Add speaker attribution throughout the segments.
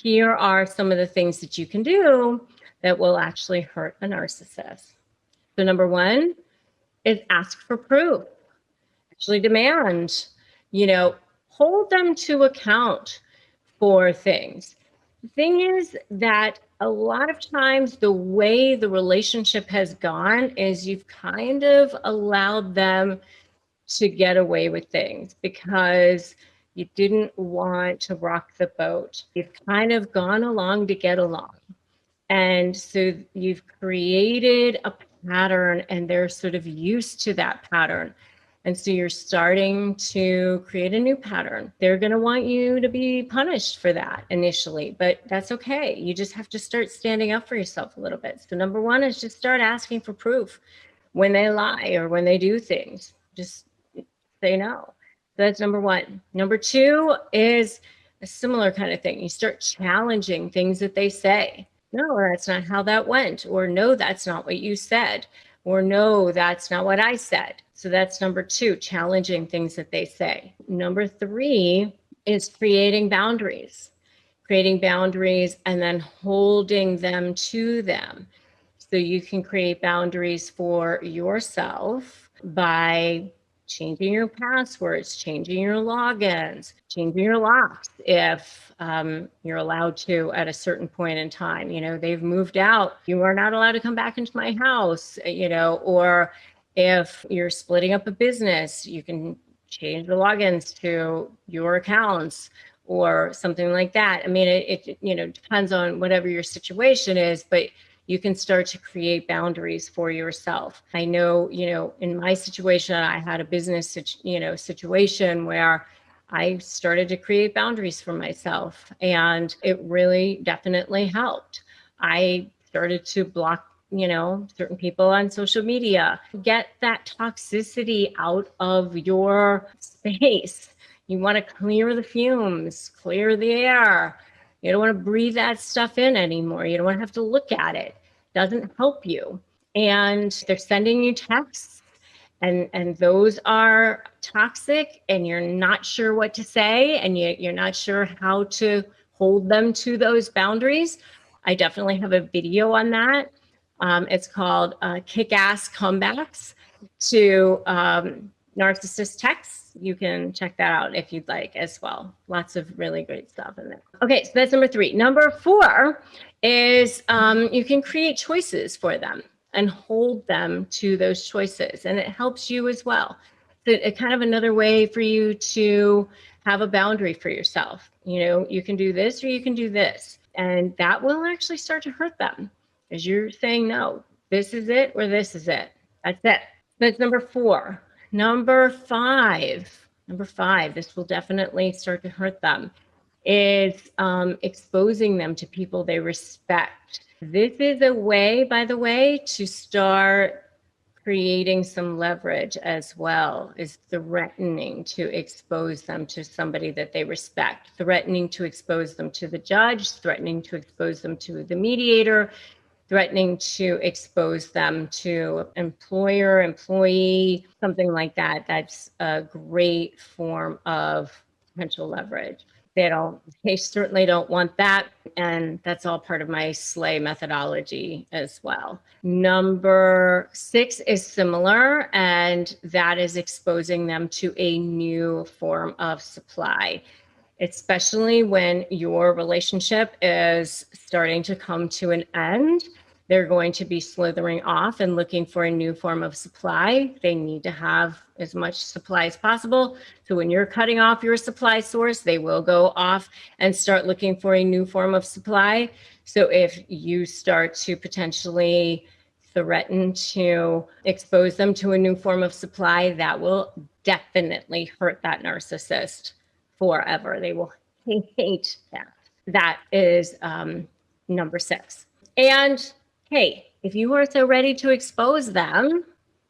Speaker 1: here are some of the things that you can do that will actually hurt a narcissist. So number one is ask for proof. Actually demand, hold them to account for things. The thing is that a lot of times the way the relationship has gone is you've kind of allowed them to get away with things because you didn't want to rock the boat. You've kind of gone along to get along. And so you've created a pattern and they're sort of used to that pattern. And so you're starting to create a new pattern. They're going to want you to be punished for that initially, but that's okay. You just have to start standing up for yourself a little bit. So number one is just start asking for proof when they lie or when they do things. Just say no. So that's number one. Number two is a similar kind of thing. You start challenging things that they say. No, that's not how that went. Or no, that's not what you said. Or no, that's not what I said. So that's number two, challenging things that they say. Number three is creating boundaries and then holding them to them. So you can create boundaries for yourself by changing your passwords, changing your logins, changing your locks if you're allowed to at a certain point in time. They've moved out, you are not allowed to come back into my house, or if you're splitting up a business, you can change the logins to your accounts or something like that. I mean, it depends on whatever your situation is, but you can start to create boundaries for yourself. I know, in my situation, I had a business, situation where I started to create boundaries for myself, and it really definitely helped. I started to block, certain people on social media. Get that toxicity out of your space. You want to clear the fumes, clear the air. You don't want to breathe that stuff in anymore. You don't want to have to look at it. Doesn't help you. And they're sending you texts and those are toxic and you're not sure what to say and you're not sure how to hold them to those boundaries. I definitely have a video on that. It's called Kick-Ass Comebacks to Narcissist Texts. You can check that out if you'd like as well. Lots of really great stuff in there. Okay, so that's number three. Number four is you can create choices for them and hold them to those choices. And it helps you as well. So it's kind of another way for you to have a boundary for yourself. You can do this or you can do this. And that will actually start to hurt them as you're saying, no, this is it or this is it. That's it. That's number four. Number five, this will definitely start to hurt them, is exposing them to people they respect. This is a way, by the way, to start creating some leverage as well, is threatening to expose them to somebody that they respect, threatening to expose them to the judge, threatening to expose them to the mediator, threatening to expose them to employer, employee, something like that. That's a great form of potential leverage. They certainly don't want that. And that's all part of my SLAY methodology as well. Number six is similar, and that is exposing them to a new form of supply, especially when your relationship is starting to come to an end. They're going to be slithering off and looking for a new form of supply. They need to have as much supply as possible. So when you're cutting off your supply source, they will go off and start looking for a new form of supply. So if you start to potentially threaten to expose them to a new form of supply, that will definitely hurt that narcissist forever. They will hate that. That is number six. And hey, if you are so ready to expose them,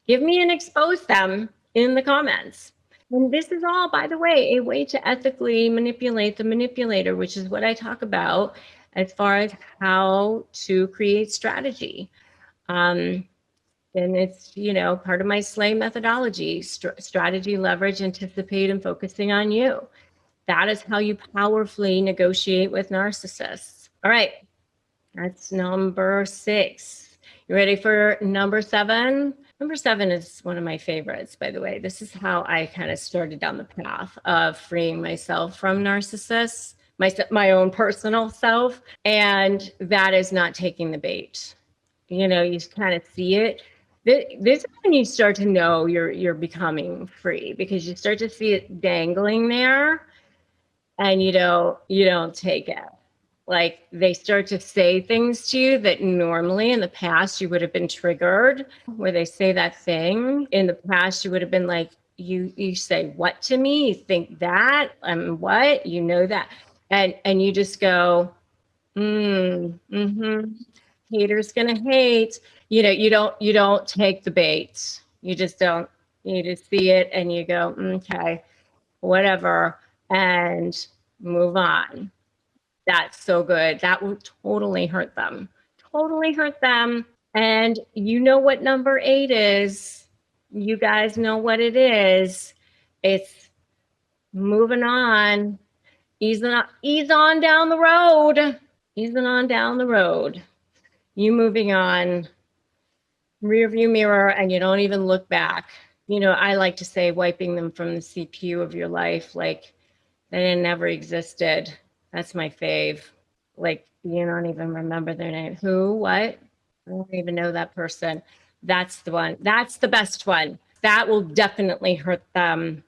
Speaker 1: give me an expose them in the comments. And this is all, by the way, a way to ethically manipulate the manipulator, which is what I talk about as far as how to create strategy. And it's, part of my SLAY methodology, strategy, leverage, anticipate, and focusing on you. That is how you powerfully negotiate with narcissists. All right, that's number 6. You ready for number 7? Number 7 is one of my favorites, by the way. This is how I kind of started down the path of freeing myself from narcissists, my own personal self, and that is not taking the bait. You kind of see it. This is when you start to know you're becoming free, because you start to see it dangling there, and you don't take it. Like, they start to say things to you that normally in the past you would have been triggered, where they say that thing. In the past, you would have been like, you say what to me? You think that? What? You know that. And you just go, mm-hmm. Hater's gonna hate. You don't take the bait. You just don't. You just see it and you go, okay, whatever, and move on. That's so good. That will totally hurt them. Totally hurt them. And you know what number 8 is. You guys know what it is. It's moving on. Ease on down the road. Easing on down the road. You moving on. Rear view mirror, and you don't even look back. I like to say wiping them from the CPU of your life, like they never existed. That's my fave. Like, you don't even remember their name. Who? What? I don't even know that person. That's the one. That's the best one. That will definitely hurt them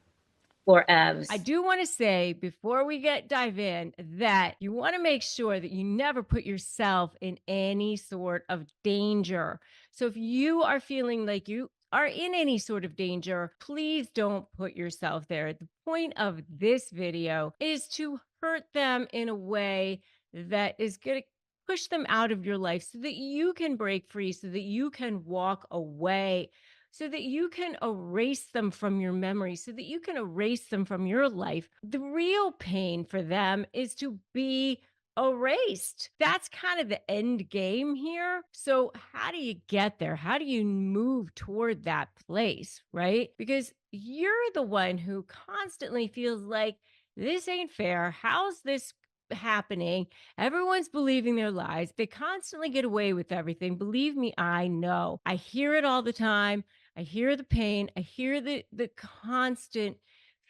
Speaker 1: for Evs.
Speaker 2: I do want to say before we dive in that you want to make sure that you never put yourself in any sort of danger. So if you are feeling like you are in any sort of danger, please don't put yourself there. The point of this video is to hurt them in a way that is going to push them out of your life so that you can break free, so that you can walk away, so that you can erase them from your memory, so that you can erase them from your life. The real pain for them is to be erased. That's kind of the end game here. So, how do you get there? How do you move toward that place, right? Because you're the one who constantly feels like this ain't fair. How's this happening? Everyone's believing their lies. They constantly get away with everything. Believe me, I know. I hear it all the time. I hear the pain. I hear the constant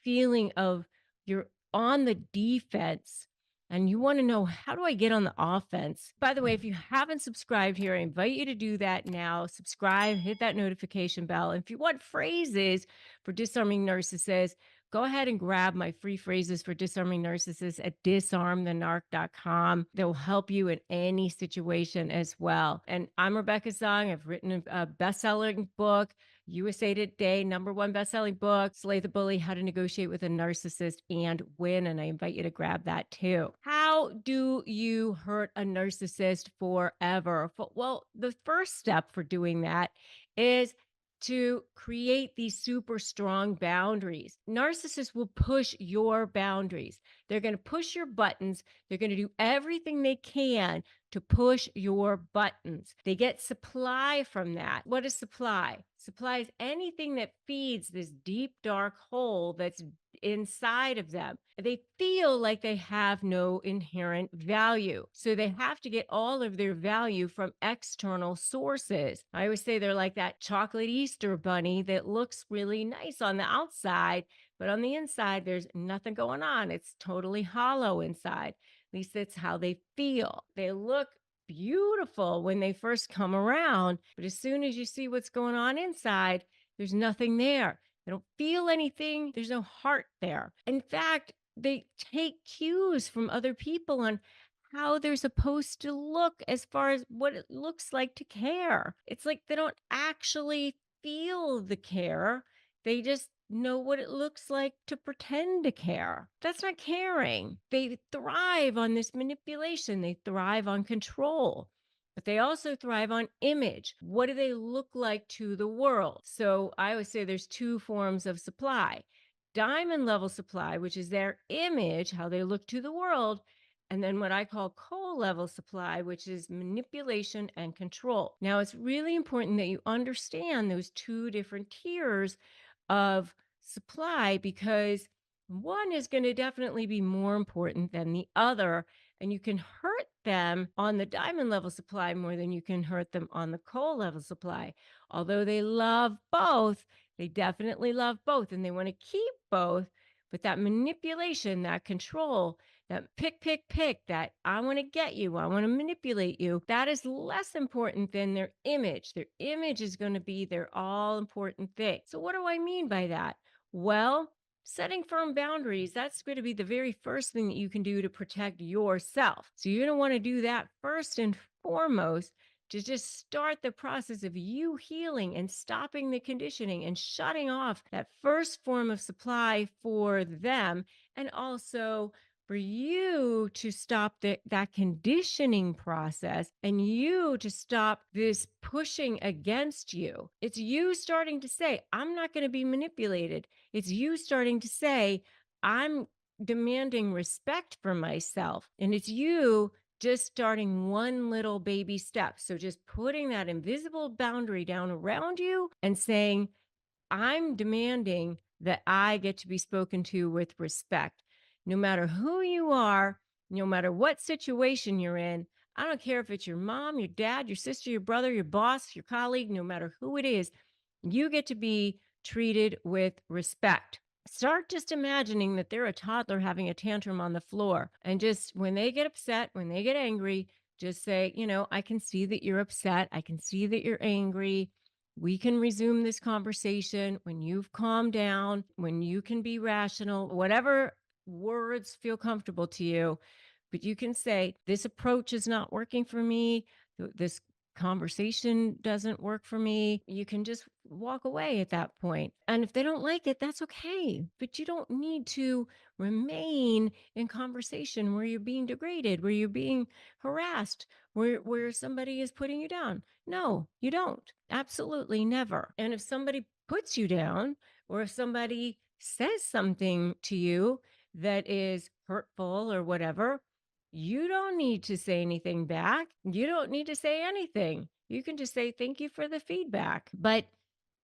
Speaker 2: feeling of you're on the defense and you want to know, how do I get on the offense? By the way, if you haven't subscribed here, I invite you to do that now. Subscribe, hit that notification bell. And if you want phrases for disarming narcissists, go ahead and grab my free phrases for disarming narcissists at disarmthenarc.com. They'll help you in any situation as well. And I'm Rebecca Zung. I've written a best-selling book, USA Today #1 best-selling book, Slay the Bully: How to Negotiate with a Narcissist and Win. And I invite you to grab that too. How do you hurt a narcissist forever? Well, the first step for doing that is to create these super strong boundaries. Narcissists will push your boundaries. They're going to push your buttons. They're going to do everything they can to push your buttons. They get supply from that. What is supply? Supply is anything that feeds this deep, dark hole that's inside of them. They feel like they have no inherent value. So they have to get all of their value from external sources. I always say they're like that chocolate Easter bunny that looks really nice on the outside, but on the inside, there's nothing going on. It's totally hollow inside. At least that's how they feel. They look beautiful when they first come around, but as soon as you see what's going on inside, there's nothing there. They don't feel anything. There's no heart there. In fact, they take cues from other people on how they're supposed to look as far as what it looks like to care. It's like they don't actually feel the care. They just know what it looks like to pretend to care. That's not caring. They thrive on this manipulation, they thrive on control. But they also thrive on image. What do they look like to the world? So I always say there's 2 forms of supply: diamond level supply, which is their image, how they look to the world, and then what I call coal level supply, which is manipulation and control. Now, it's really important that you understand those 2 different tiers of supply, because One is going to definitely be more important than the other. And you can hurt them on the diamond level supply more than you can hurt them on the coal level supply. Although they love both, they definitely love both and they want to keep both. But that manipulation, that control, that pick, that I want to get you, I want to manipulate you, that is less important than their image. Their image is going to be their all important thing. So, what do I mean by that? Well, setting firm boundaries, that's going to be the very first thing that you can do to protect yourself. So you're going to want to do that first and foremost to just start the process of you healing and stopping the conditioning and shutting off that first form of supply for them. And also for you to stop that conditioning process and you to stop this pushing against you. It's you starting to say, I'm not going to be manipulated. It's you starting to say, I'm demanding respect for myself. And it's you just starting one little baby step. So just putting that invisible boundary down around you and saying, I'm demanding that I get to be spoken to with respect. No matter who you are, no matter what situation you're in, I don't care if it's your mom, your dad, your sister, your brother, your boss, your colleague, no matter who it is, you get to be treated with respect. Start just imagining that they're a toddler having a tantrum on the floor. And just when they get upset, when they get angry, just say, I can see that you're upset. I can see that you're angry. We can resume this conversation when you've calmed down, when you can be rational, whatever words feel comfortable to you. But you can say, this approach is not working for me. This conversation doesn't work for me. You can just walk away at that point. And if they don't like it, that's okay. But you don't need to remain in conversation where you're being degraded, where you're being harassed, where somebody is putting you down. No, you don't. Absolutely never. And if somebody puts you down or if somebody says something to you that is hurtful or whatever, you don't need to say anything back. You don't need to say anything. You can just say, thank you for the feedback. But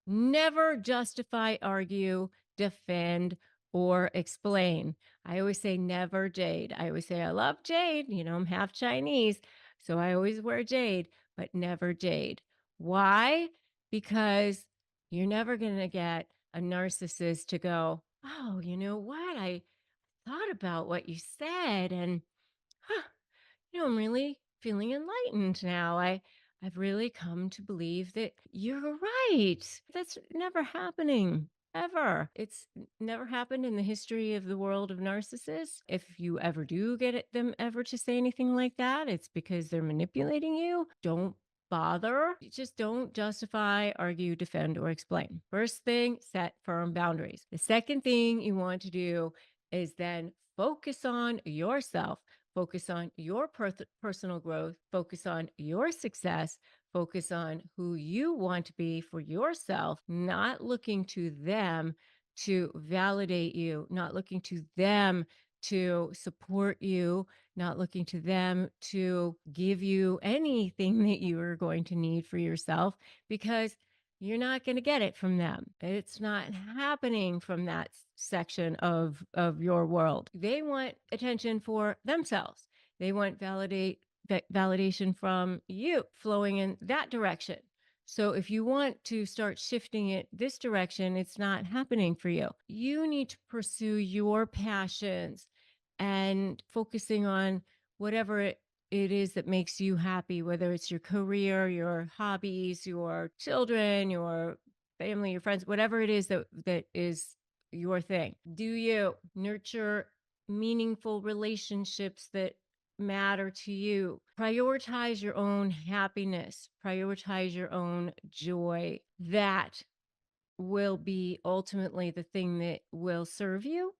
Speaker 2: never justify, argue, defend, or explain. I always say never jade. I always say I love jade. I'm half Chinese, so I always wear jade, but never jade. Why? Because you're never going to get a narcissist to go, oh, you know what? I thought about what you said and huh, I'm really feeling enlightened now. I've really come to believe that you're right. That's never happening. Ever. Never happened in the history of the world of narcissists. If you ever do them ever to say anything like that, it's because they're manipulating you. Don't bother. Just don't justify, argue, defend, or explain. First thing, set firm boundaries. The second thing you want to do is then focus on yourself. Focus on your personal growth, focus on your success, focus on who you want to be for yourself, not looking to them to validate you, not looking to them to support you, not looking to them to give you anything that you are going to need for yourself because you're not going to get it from them. It's not happening from that section of your world. They want attention for themselves. They want validation from you flowing in that direction. So if you want to start shifting it this direction, it's not happening for you. You need to pursue your passions and focusing on whatever it is that makes you happy, whether it's your career, your hobbies, your children, your family, your friends, whatever it is that is your thing. Do you nurture meaningful relationships that matter to you? Prioritize your own happiness, prioritize your own joy. That will be ultimately the thing that will serve you.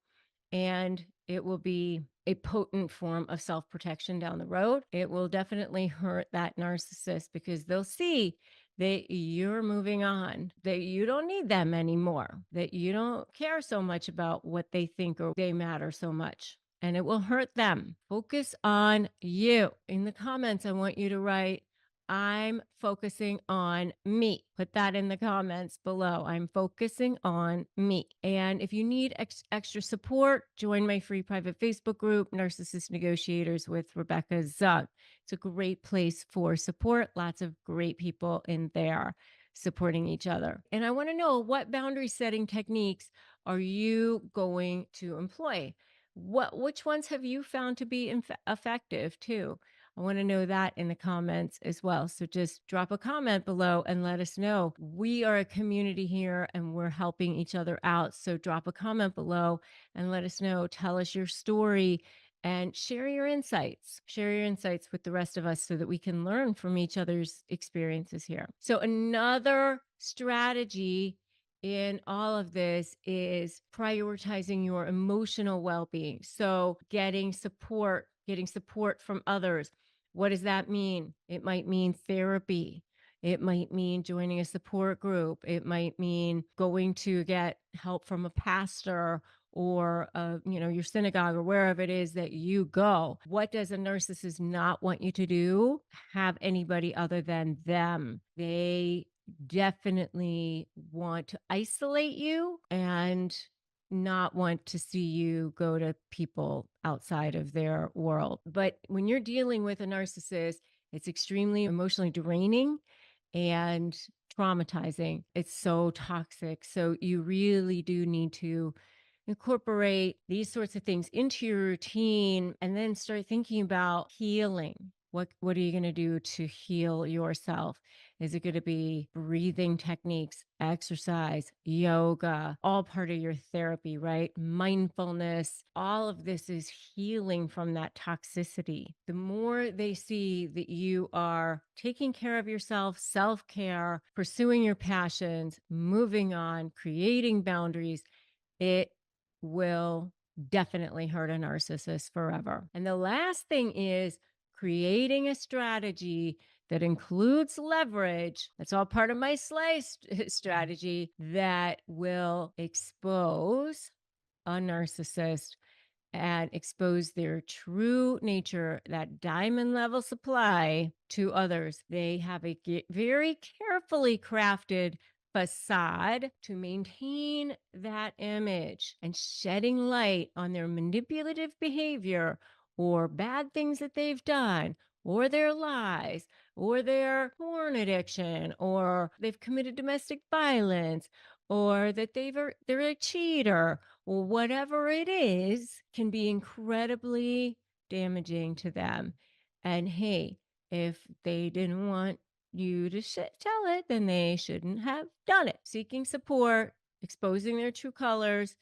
Speaker 2: And it will be a potent form of self protection down the road. It will definitely hurt that narcissist because they'll see that you're moving on, that you don't need them anymore, that you don't care so much about what they think or they matter so much. And it will hurt them. Focus on you. In the comments, I want you to write, I'm focusing on me. Put that in the comments below. I'm focusing on me. And if you need extra support, join my free private Facebook group, Narcissist Negotiators with Rebecca Zung. It's a great place for support. Lots of great people in there supporting each other. And I want to know, what boundary setting techniques are you going to employ? Which ones have you found to be effective too? I want to know that in the comments as well. So just drop a comment below and let us know. We are a community here and we're helping each other out. So drop a comment below and let us know. Tell us your story and share your insights. Share your insights with the rest of us so that we can learn from each other's experiences here. So another strategy in all of this is prioritizing your emotional well-being. So getting support from others. What does that mean? It might mean therapy. It might mean joining a support group. It might mean going to get help from a pastor or your synagogue or wherever it is that you go. What does a narcissist not want you to do? Have anybody other than them. They definitely want to isolate you and not want to see you go to people outside of their world. But when you're dealing with a narcissist, it's extremely emotionally draining and traumatizing. It's so toxic. So you really do need to incorporate these sorts of things into your routine and then start thinking about healing. What are you going to do to heal yourself? Is it going to be breathing techniques, exercise, yoga, all part of your therapy, right? Mindfulness, all of this is healing from that toxicity. The more they see that you are taking care of yourself, self-care, pursuing your passions, moving on, creating boundaries, it will definitely hurt a narcissist forever. And the last thing is creating a strategy that includes leverage. That's all part of my slice strategy that will expose a narcissist and expose their true nature, that diamond level supply, to others. They have a very carefully crafted facade to maintain that image, and shedding light on their manipulative behavior or bad things that they've done, or their lies, or their porn addiction, or they've committed domestic violence, or that they're a cheater, or whatever it is, can be incredibly damaging to them. And hey, if they didn't want you to tell it, then they shouldn't have done it. Seeking support, exposing their true colors,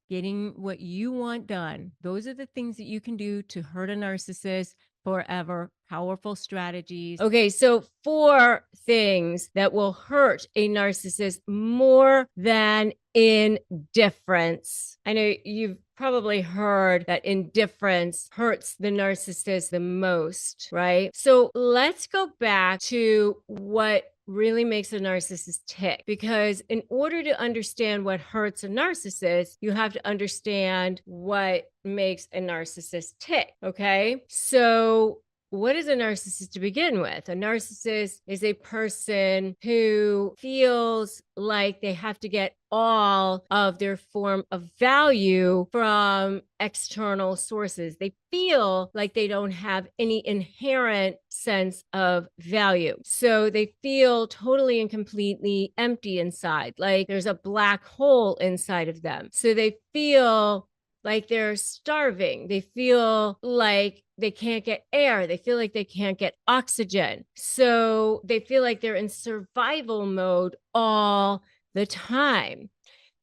Speaker 2: getting what you want done. Those are the things that you can do to hurt a narcissist forever. Powerful strategies. Okay, so 4 things that will hurt a narcissist more than indifference. I know you've probably heard that indifference hurts the narcissist the most, right? So let's go back to what really makes a narcissist tick, because in order to understand what hurts a narcissist, you have to understand what makes a narcissist tick. Okay, so what is a narcissist to begin with? A narcissist is a person who feels like they have to get all of their form of value from external sources. They feel like they don't have any inherent sense of value. So they feel totally and completely empty inside, like there's a black hole inside of them. So they feel like they're starving. They feel like they can't get air. They feel like they can't get oxygen. So they feel like they're in survival mode all the time.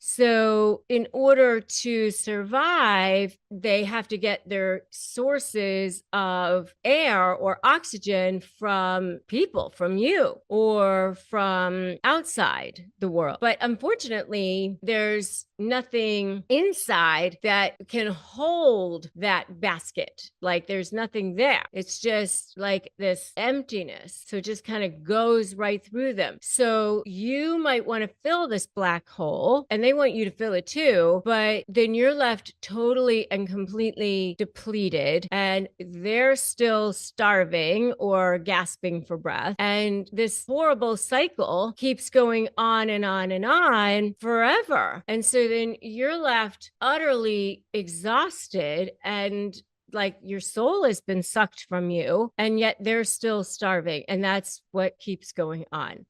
Speaker 2: So in order to survive, they have to get their sources of air or oxygen from people, from you, or from outside the world. But unfortunately, there's nothing inside that can hold that basket. Like there's nothing there. It's just like this emptiness. So it just kind of goes right through them. So you might want to fill this black hole and they want you to fill it too, but then you're left totally and completely depleted and they're still starving or gasping for breath. And this horrible cycle keeps going on and on and on forever. And so then you're left utterly exhausted and like your soul has been sucked from you, and yet they're still starving. And that's what keeps going on.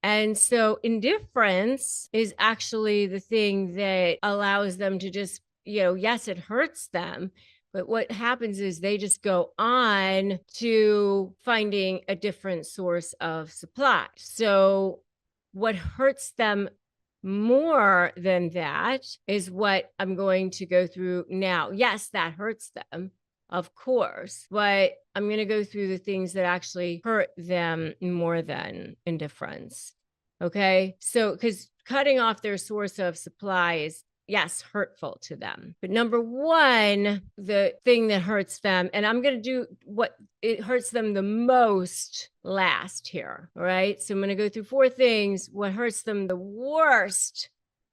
Speaker 2: And so indifference is actually the thing that allows them to just, yes, it hurts them. But what happens is they just go on to finding a different source of supply. So what hurts them more than that is what I'm going to go through now. Yes, that hurts them, of course, but I'm going to go through the things that actually hurt them more than indifference. Okay. So, because cutting off their source of supply is, yes, hurtful to them. But number one, the thing that hurts them, and I'm going to do what it hurts them the most last here. All right. So I'm going to go through 4 things. What hurts them the worst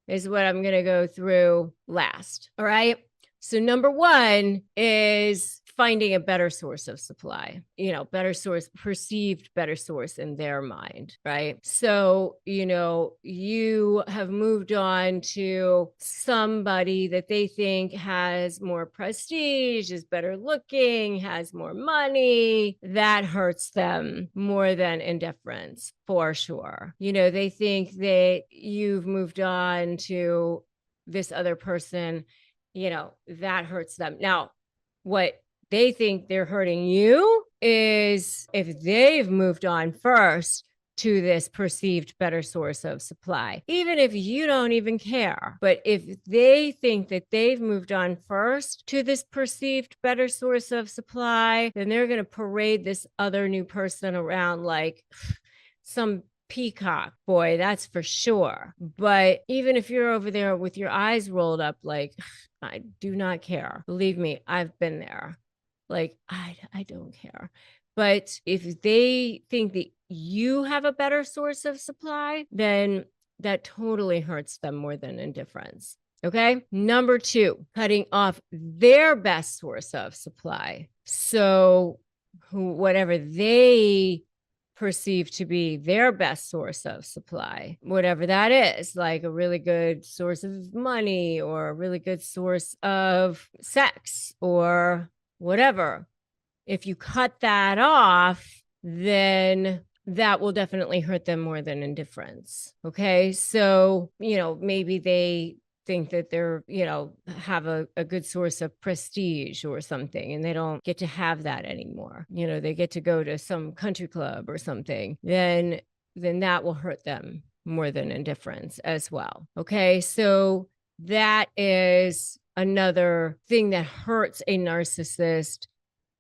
Speaker 2: is what I'm going to go through last. All right. So number one is finding a better source of supply, better source, perceived better source in their mind, right? So, you have moved on to somebody that they think has more prestige, is better looking, has more money. That hurts them more than indifference, for sure. They think that you've moved on to this other person, that hurts them. Now, what they think they're hurting you is if they've moved on first to this perceived better source of supply, even if you don't even care. But if they think that they've moved on first to this perceived better source of supply, then they're going to parade this other new person around like some peacock, boy, that's for sure. But even if you're over there with your eyes rolled up, like, I do not care. Believe me, I've been there. Like, I don't care. But if they think that you have a better source of supply, then that totally hurts them more than indifference. Okay. Number 2, cutting off their best source of supply. So whatever they perceive to be their best source of supply, whatever that is, like a really good source of money or a really good source of sex or whatever. If you cut that off, then that will definitely hurt them more than indifference. Okay. So, maybe they think that they're, have a good source of prestige or something, and they don't get to have that anymore. They get to go to some country club or something, then that will hurt them more than indifference as well. Okay. So that is another thing that hurts a narcissist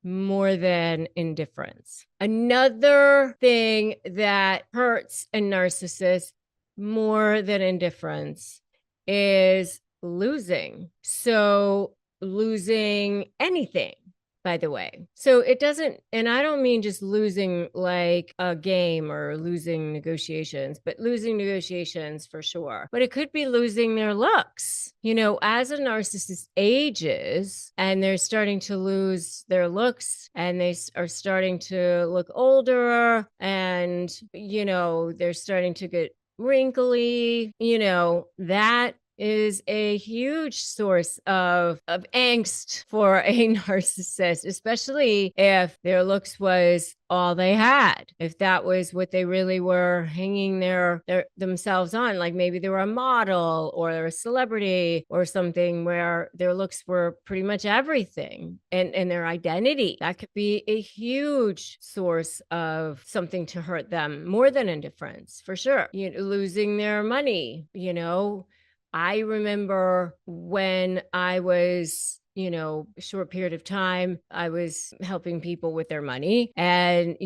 Speaker 2: more than indifference. Another thing that hurts a narcissist more than indifference is losing. So losing anything, by the way. So it doesn't, and I don't mean just losing like a game or losing negotiations, but losing negotiations for sure. But it could be losing their looks. As a narcissist ages and they're starting to lose their looks and they are starting to look older and, they're starting to get wrinkly, that is a huge source of angst for a narcissist, especially if their looks was all they had. If that was what they really were hanging themselves on, like maybe they were a model or a celebrity or something where their looks were pretty much everything and their identity. That could be a huge source of something to hurt them more than indifference, for sure. Losing their money, I remember when I was, a short period of time, I was helping people with their money and,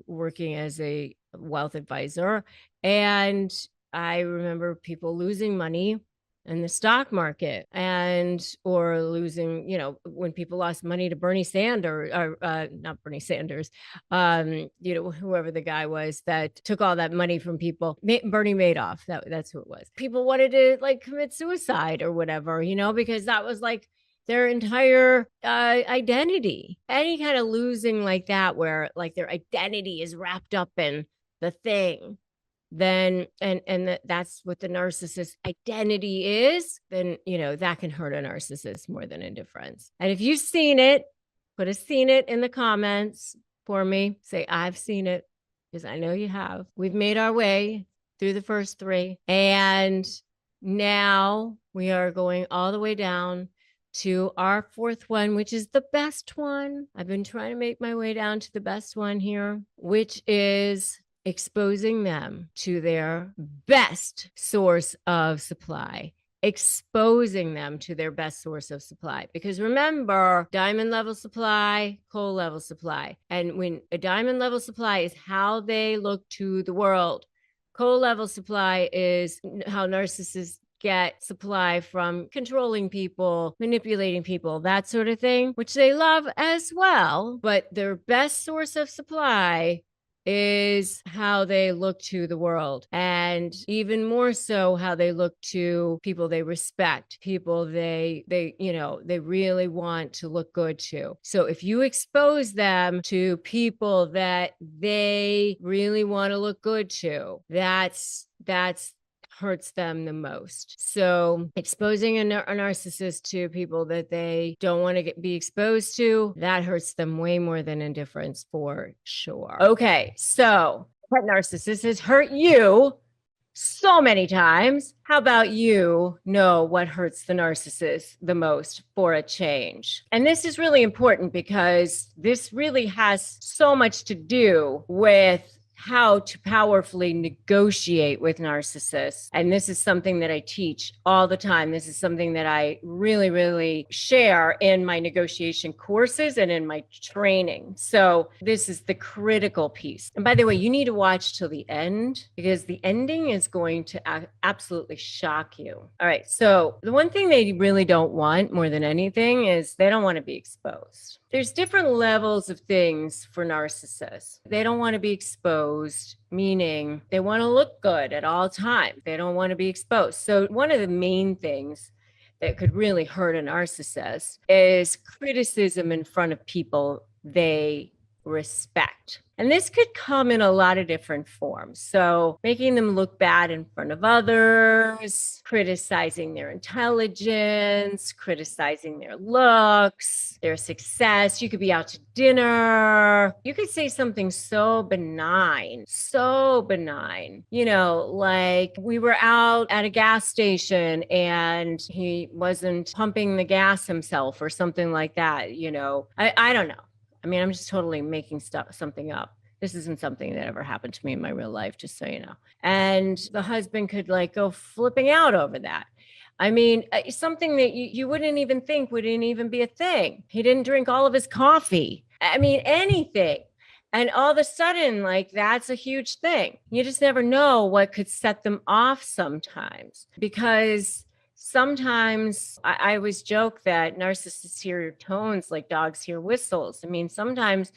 Speaker 2: working as a wealth advisor. And I remember people losing money
Speaker 1: in the stock market, or losing, when people lost money to Bernie Sanders, or not Bernie Sanders, whoever the guy was that took all that money from people, Bernie Madoff, that's who it was. People wanted to like commit suicide or whatever, because that was like their entire identity. Any kind of losing like that, where like their identity is wrapped up in the thing, then that's what the narcissist identity is, then that can hurt a narcissist more than indifference. And if you've seen it, put a "seen it" in the comments for me. Say, "I've seen it," because I know you have. We've made our way through the first 3, and now we are going all the way down to our 4th one, which is the best one. I've been trying to make my way down to the best one here, which is exposing them to their best source of supply. Exposing them to their best source of supply. Because remember, diamond level supply, coal level supply. And when a diamond level supply is how they look to the world, coal level supply is how narcissists get supply from controlling people, manipulating people, that sort of thing, which they love as well. But their best source of supply is how they look to the world, and even more so how they look to people they respect, people they really want to look good to. So if you expose them to people that they really want to look good to, that's hurts them the most. So exposing a narcissist to people that they don't want to be exposed to, that hurts them way more than indifference, for sure. Okay, so that narcissist has hurt you so many times. How about you know what hurts the narcissist the most for a change? And this is really important because this really has so much to do with how to powerfully negotiate with narcissists. And this is something that I teach all the time. This is something that I really, really share in my negotiation courses and in my training. So this is the critical piece. And by the way, you need to watch till the end, because the ending is going to absolutely shock you. All right. So the one thing they really don't want more than anything is they don't want to be exposed. There's different levels of things for narcissists. They don't want to be exposed, meaning they want to look good at all times. They don't want to be exposed. So one of the main things that could really hurt a narcissist is criticism in front of people they respect. And this could come in a lot of different forms. So making them look bad in front of others, criticizing their intelligence, criticizing their looks, their success. You could be out to dinner. You could say something so benign, like we were out at a gas station and he wasn't pumping the gas himself or something like that. I don't know. I mean, I'm just totally making something up. This isn't something that ever happened to me in my real life, just so you know. And the husband could like go flipping out over that. I mean, something that you wouldn't even think wouldn't even be a thing. He didn't drink all of his coffee. I mean, anything. And all of a sudden, like, that's a huge thing. You just never know what could set them off sometimes, because sometimes I always joke that narcissists hear tones like dogs hear whistles. I mean, sometimes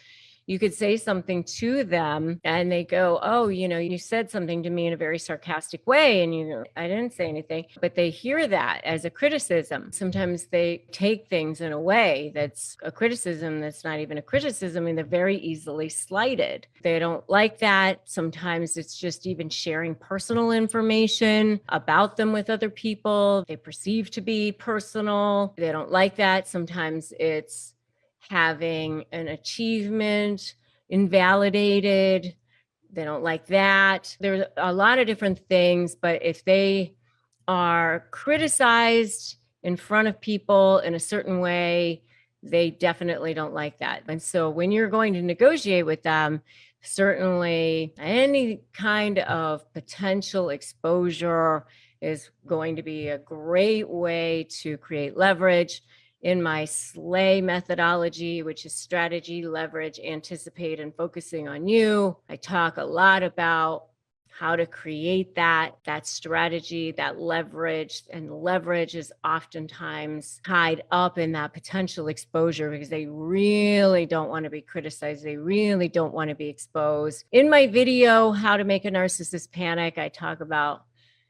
Speaker 1: you could say something to them and they go, "Oh, you said something to me in a very sarcastic way." And I didn't say anything, but they hear that as a criticism. Sometimes they take things in a way that's a criticism that's not even a criticism, and they're very easily slighted. They don't like that. Sometimes it's just even sharing personal information about them with other people they perceive to be personal. They don't like that. Sometimes it's having an achievement invalidated. They don't like that. There's a lot of different things, but if they are criticized in front of people in a certain way, they definitely don't like that. And so when you're going to negotiate with them, certainly any kind of potential exposure is going to be a great way to create leverage. In my SLAY methodology, which is strategy, leverage, anticipate, and focusing on you, I talk a lot about how to create that strategy, that leverage. And leverage is oftentimes tied up in that potential exposure because they really don't want to be criticized. They really don't want to be exposed. In my video, How to Make a Narcissist Panic, I talk about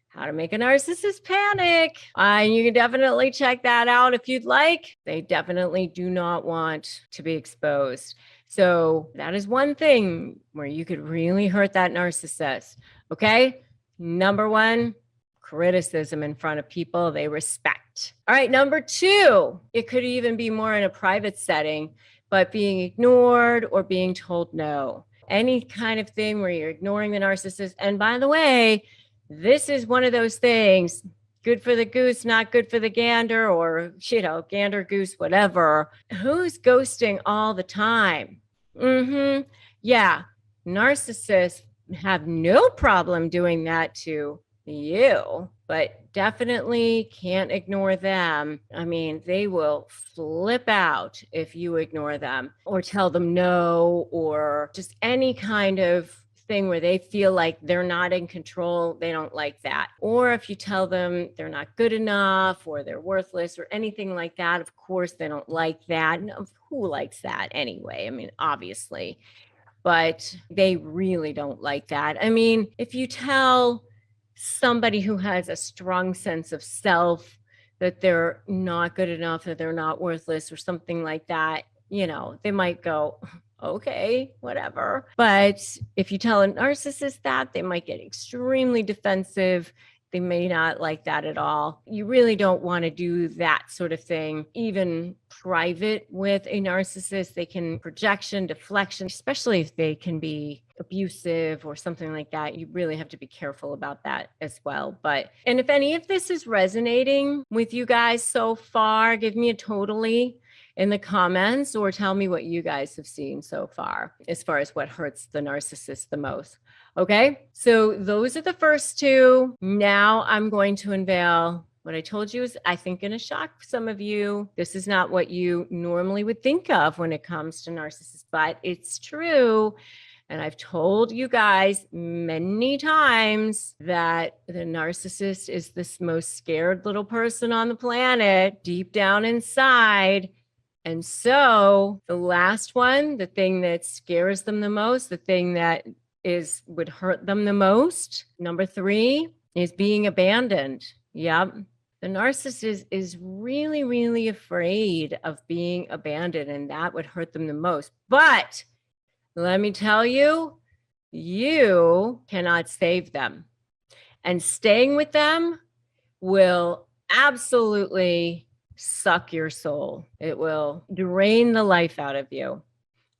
Speaker 1: how to make a narcissist panic. And you can definitely check that out if you'd like. They definitely do not want to be exposed. So that is one thing where you could really hurt that narcissist. Okay. Number one, criticism in front of people they respect. All right. Number two, it could even be more in a private setting, but being ignored or being told no. Any kind of thing where you're ignoring the narcissist. And by the way, this is one of those things, good for the goose, not good for the gander, or, gander, goose, whatever. Who's ghosting all the time? Yeah, narcissists have no problem doing that to you, but definitely can't ignore them. I mean, they will flip out if you ignore them or tell them no, or just any kind of thing where they feel like they're not in control. They don't like that. Or if you tell them they're not good enough or they're worthless or anything like that, of course, they don't like that. And who likes that anyway? I mean, obviously, but they really don't like that. I mean, if you tell somebody who has a strong sense of self that they're not good enough, that they're not worthless or something like that, they might go, okay, whatever. But if you tell a narcissist that, they might get extremely defensive. They may not like that at all. You really don't want to do that sort of thing, even private with a narcissist. They can projection, deflection, especially if they can be abusive or something like that. You really have to be careful about that as well. And if any of this is resonating with you guys so far, give me a totally in the comments or tell me what you guys have seen so far as what hurts the narcissist the most. Okay, so those are the first two. Now I'm going to unveil what I told you is, I think, going to shock some of you. This is not what you normally would think of when it comes to narcissists, but it's true. And I've told you guys many times that the narcissist is this most scared little person on the planet, deep down inside. And so the last one, the thing that scares them the most, the thing that would hurt them the most, number 3, is being abandoned. Yep. The narcissist is really, really afraid of being abandoned, and that would hurt them the most. But let me tell you, you cannot save them. And staying with them will absolutely suck your soul. It will drain the life out of you.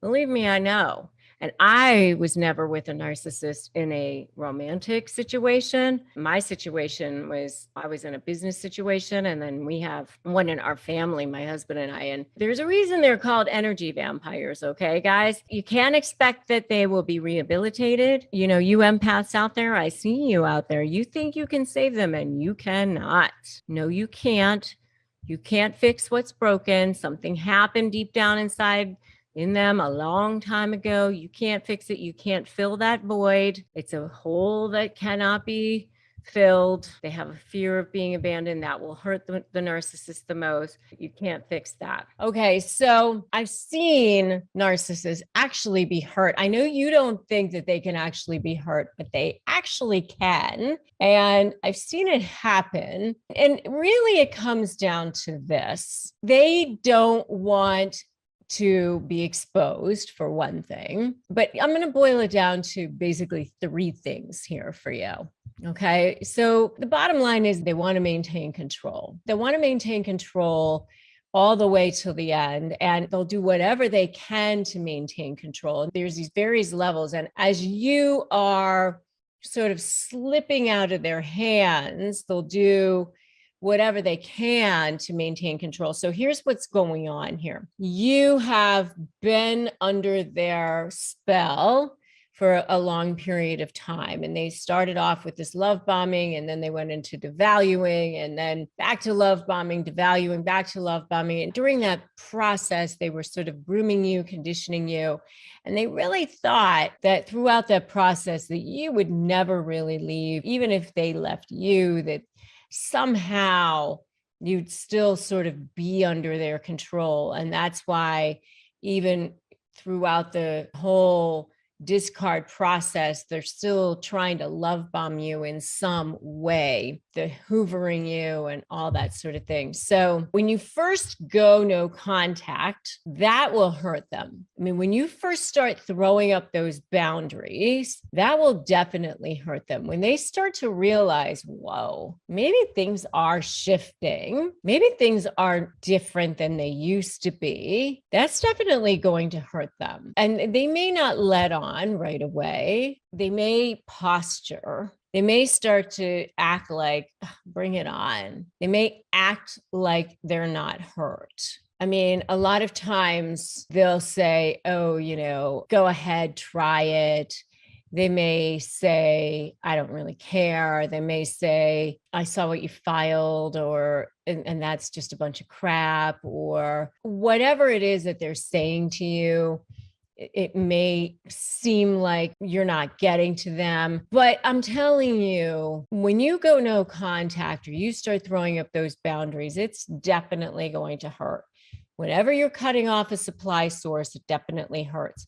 Speaker 1: Believe me, I know. And I was never with a narcissist in a romantic situation. My situation was, I was in a business situation, and then we have one in our family, my husband and I. And there's a reason they're called energy vampires, okay, guys? You can't expect that they will be rehabilitated. You empaths out there, I see you out there. You think you can save them, and you cannot. No, you can't. You can't fix what's broken. Something happened deep down inside in them a long time ago. You can't fix it. You can't fill that void. It's a hole that cannot be filled. They have a fear of being abandoned. That will hurt the narcissist the most. You can't fix that. Okay, so I've seen narcissists actually be hurt. I know you don't think that they can actually be hurt, but they actually can. And I've seen it happen. And really, it comes down to this. They don't want to be exposed, for one thing, but I'm going to boil it down to basically 3 things here for you. Okay. So the bottom line is they want to maintain control. They want to maintain control all the way till the end, and they'll do whatever they can to maintain control. There's these various levels. And as you are sort of slipping out of their hands, they'll do whatever they can to maintain control. So here's what's going on here. You have been under their spell for a long period of time. And they started off with this love bombing, and then they went into devaluing, and then back to love bombing, devaluing, back to love bombing. And during that process, they were sort of grooming you, conditioning you. And they really thought that throughout that process that you would never really leave, even if they left you, that somehow you'd still sort of be under their control. And that's why even throughout the whole discard process, they're still trying to love bomb you in some way, the hoovering you and all that sort of thing. So when you first go no contact, that will hurt them. I mean, when you first start throwing up those boundaries, that will definitely hurt them. When they start to realize, whoa, maybe things are shifting, maybe things are different than they used to be, that's definitely going to hurt them. And they may not let on right away. They may posture. They may start to act like, bring it on. They may act like they're not hurt. I mean, a lot of times they'll say, oh, go ahead, try it. They may say, I don't really care. They may say, I saw what you filed, and that's just a bunch of crap, or whatever it is that they're saying to you. It may seem like you're not getting to them, but I'm telling you, when you go no contact or you start throwing up those boundaries, it's definitely going to hurt. Whenever you're cutting off a supply source, it definitely hurts.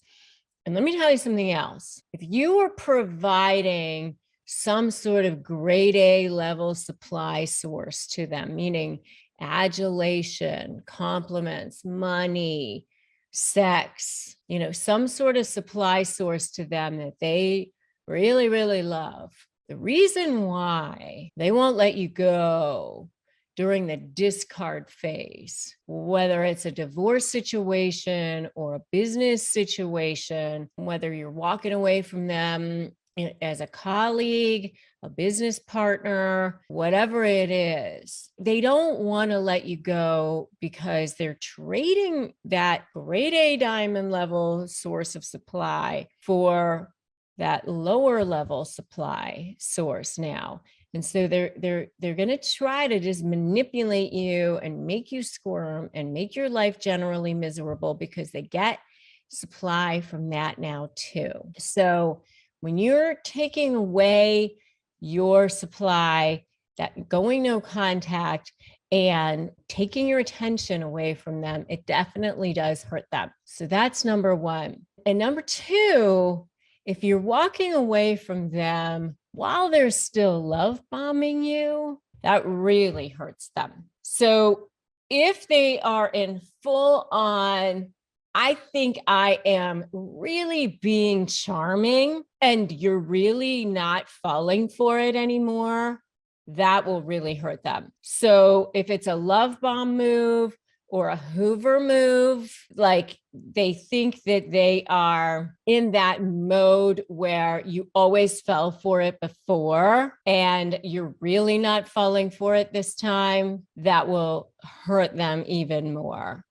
Speaker 1: And let me tell you something else. If you are providing some sort of grade A level supply source to them, meaning adulation, compliments, money, sex, some sort of supply source to them that they really, really love. The reason why they won't let you go during the discard phase, whether it's a divorce situation or a business situation, whether you're walking away from them as a colleague, a business partner, whatever it is, they don't want to let you go because they're trading that grade A diamond level source of supply for that lower level supply source now. And so they're going to try to just manipulate you and make you squirm and make your life generally miserable because they get supply from that now too. So when you're taking away your supply, that going no contact and taking your attention away from them, it definitely does hurt them. So that's number one. And number two, if you're walking away from them while they're still love bombing you, that really hurts them. So if they are in full on, I think I am really being charming, and you're really not falling for it anymore, that will really hurt them. So if it's a love bomb move or a Hoover move, like they think that they are in that mode where you always fell for it before and you're really not falling for it this time, that will hurt them even more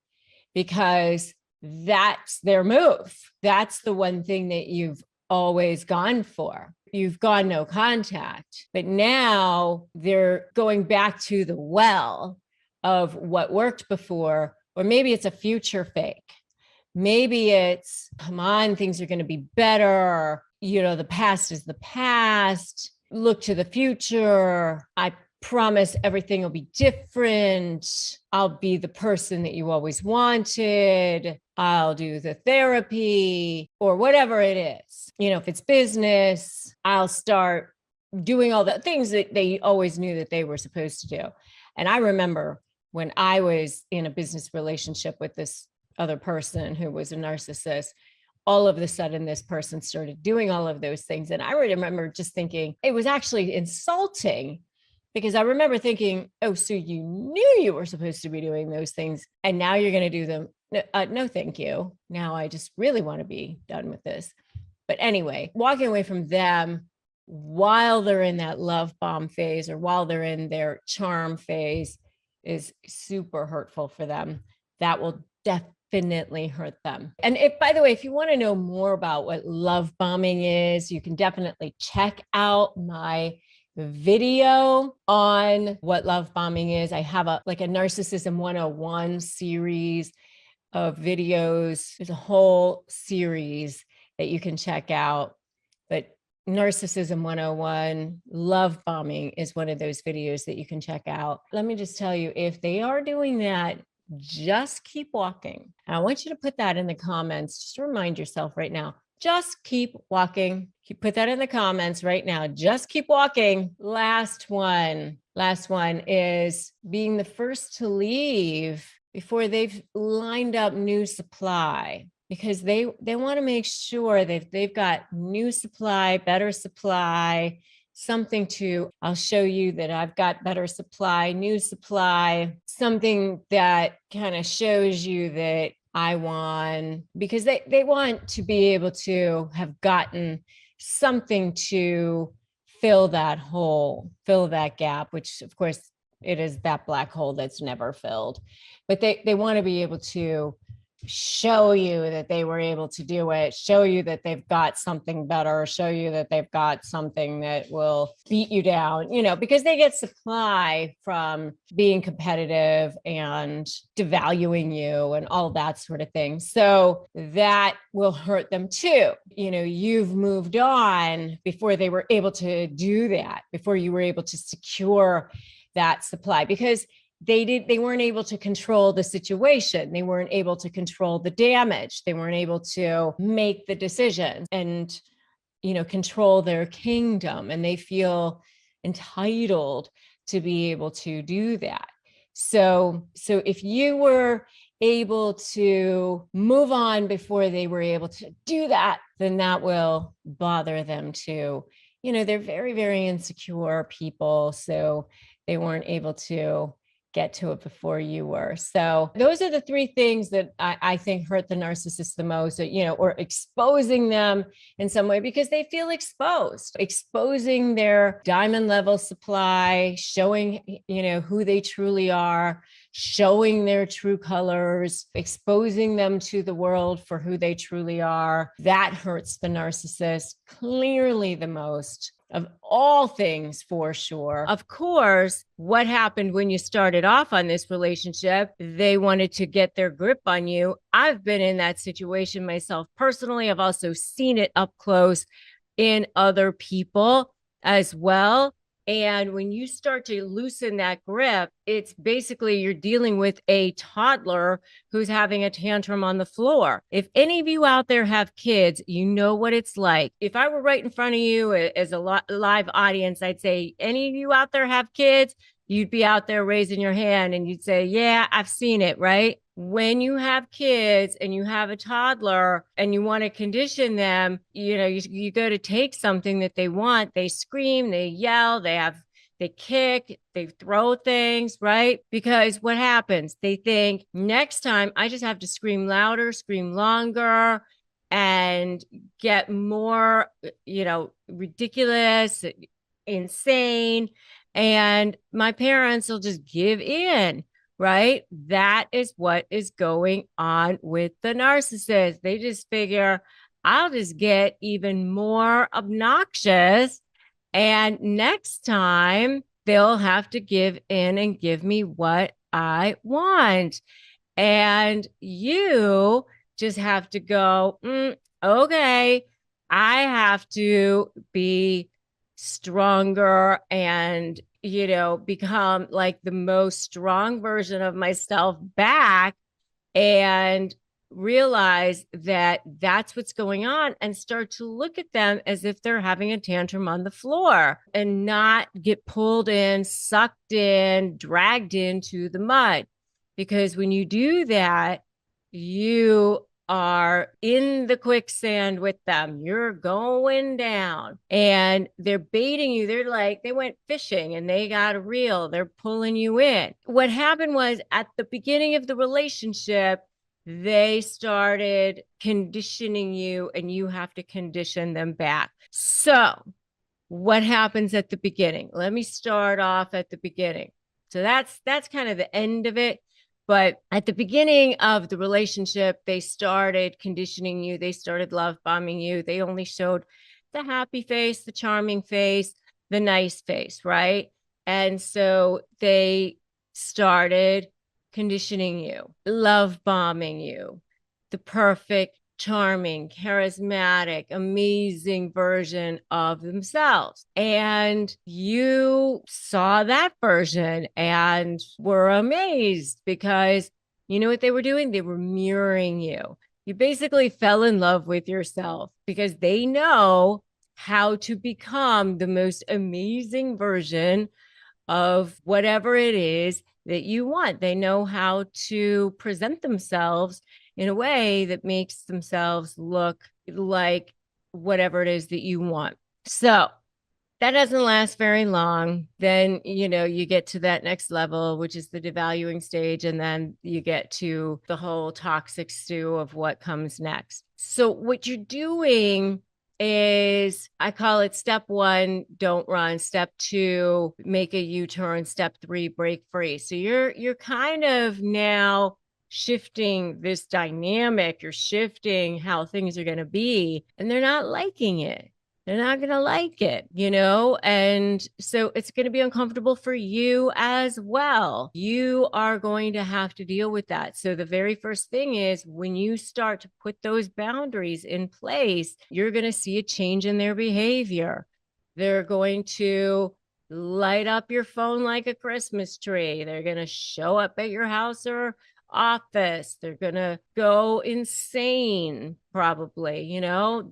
Speaker 1: because that's their move. That's the one thing that you've always gone for. You've gone no contact, but now they're going back to the well of what worked before, or maybe it's a future fake. Maybe it's, come on, things are going to be better. The past is the past. Look to the future. I promise everything will be different. I'll be the person that you always wanted. I'll do the therapy or whatever it is. If it's business, I'll start doing all the things that they always knew that they were supposed to do. And I remember when I was in a business relationship with this other person who was a narcissist, all of a sudden this person started doing all of those things. And I remember just thinking it was actually insulting because I remember thinking, oh, so you knew you were supposed to be doing those things and now you're going to do them. No, thank you. Now I just really want to be done with this. But anyway, walking away from them while they're in that love bomb phase or while they're in their charm phase is super hurtful for them. That will infinitely hurt them. And if, by the way, if you want to know more about what love bombing is, you can definitely check out my video on what love bombing is. I have a Narcissism 101 series of videos. There's a whole series that you can check out. But Narcissism 101, love bombing is one of those videos that you can check out. Let me just tell you, if they are doing that, just keep walking. And I want you to put that in the comments. Just remind yourself right now, just keep walking. Put that in the comments right now. Just keep walking. Last one is being the first to leave before they've lined up new supply, because they want to make sure that they've got new supply, better supply, something to, I'll show you that I've got better supply, new supply, something that kind of shows you that I won, because they want to be able to have gotten something to fill that hole, fill that gap, which of course it is that black hole that's never filled. But they want to be able to show you that they were able to do it, show you that they've got something better, show you that they've got something that will beat you down, because they get supply from being competitive and devaluing you and all that sort of thing. So that will hurt them too. You've moved on before they were able to do that, before you were able to secure that supply, because they weren't able to control the situation. They weren't able to control the damage. They weren't able to make the decisions and, control their kingdom. And they feel entitled to be able to do that. So if you were able to move on before they were able to do that, then that will bother them too. They're very, very insecure people. So they weren't able to get to it before you were. So those are the three things that I think hurt the narcissist the most, or exposing them in some way, because they feel exposed, exposing their diamond level supply, showing, who they truly are, showing their true colors, exposing them to the world for who they truly are. That hurts the narcissist clearly the most of all things, for sure. Of course, what happened when you started off on this relationship, they wanted to get their grip on you. I've been in that situation myself personally. I've also seen it up close in other people as well. And when you start to loosen that grip, it's basically you're dealing with a toddler who's having a tantrum on the floor. If any of you out there have kids, you know what it's like. If I were right in front of you as a live audience, I'd say, any of you out there have kids? You'd be out there raising your hand and you'd say, yeah, I've seen it, right? When you have kids and you have a toddler and you want to condition them, you go to take something that they want, they scream, they yell, they kick, they throw things, right? Because what happens? They think next time I just have to scream louder, scream longer, and get more, ridiculous, insane. And my parents will just give in. Right? That is what is going on with the narcissist. They just figure, I'll just get even more obnoxious. And next time they'll have to give in and give me what I want. And you just have to go, okay, I have to be stronger and become like the most strong version of myself back, and realize that that's what's going on, and start to look at them as if they're having a tantrum on the floor, and not get pulled in, sucked in, dragged into the mud. Because when you do that, you are in the quicksand with them. You're going down and they're baiting you. They're like, they went fishing and they got a reel. They're pulling you in. What happened was, at the beginning of the relationship, they started conditioning you, and you have to condition them back. So what happens at the beginning? Let me start off at the beginning. So that's kind of the end of it.
Speaker 2: But at the beginning of the relationship, they started conditioning you. They started love bombing you. They only showed the happy face, the charming face, the nice face, right? And so they started conditioning you, love bombing you, the perfect, charming, charismatic, amazing version of themselves. And you saw that version and were amazed because you know what they were doing? They were mirroring you. You basically fell in love with yourself because they know how to become the most amazing version of whatever it is that you want. They know how to present themselves in a way that makes themselves look like whatever it is that you want. So that doesn't last very long. Then, you get to that next level, which is the devaluing stage. And then you get to the whole toxic stew of what comes next. So what you're doing is, I call it step 1, don't run. Step 2, make a U-turn. Step 3, break free. So you're kind of now shifting this dynamic. You're shifting how things are going to be, and they're not liking it. They're not going to like it, and so it's going to be uncomfortable for you as well. You are going to have to deal with that. So the very first thing is, when you start to put those boundaries in place, you're going to see a change in their behavior. They're going to light up your phone like a Christmas tree. They're going to show up at your house or office. They're going to go insane, probably.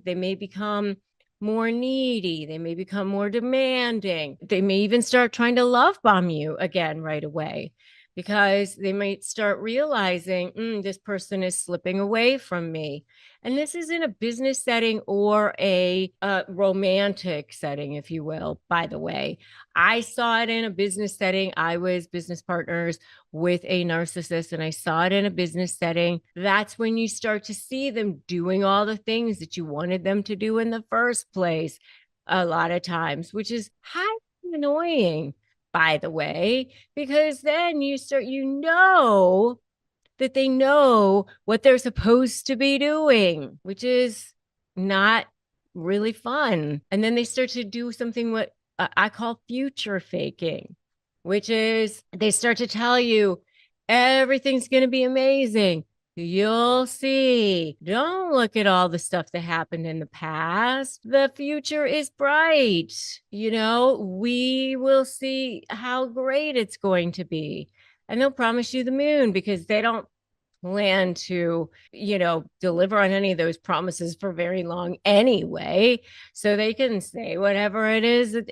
Speaker 2: They may become more needy. They may become more demanding. They may even start trying to love bomb you again right away, because they might start realizing, this person is slipping away from me. And this is in a business setting or a romantic setting, if you will. By the way, I saw it in a business setting. I was business partners with a narcissist, and I saw it in a business setting. That's when you start to see them doing all the things that you wanted them to do in the first place, a lot of times, which is highly annoying, by the way, because then you start, that they know what they're supposed to be doing, which is not really fun. And then they start to do something what I call future faking, which is they start to tell you everything's going to be amazing. You'll see. Don't look at all the stuff that happened in the past. The future is bright. We will see how great it's going to be. And they'll promise you the moon, because they don't plan to, deliver on any of those promises for very long anyway. So they can say whatever it is that,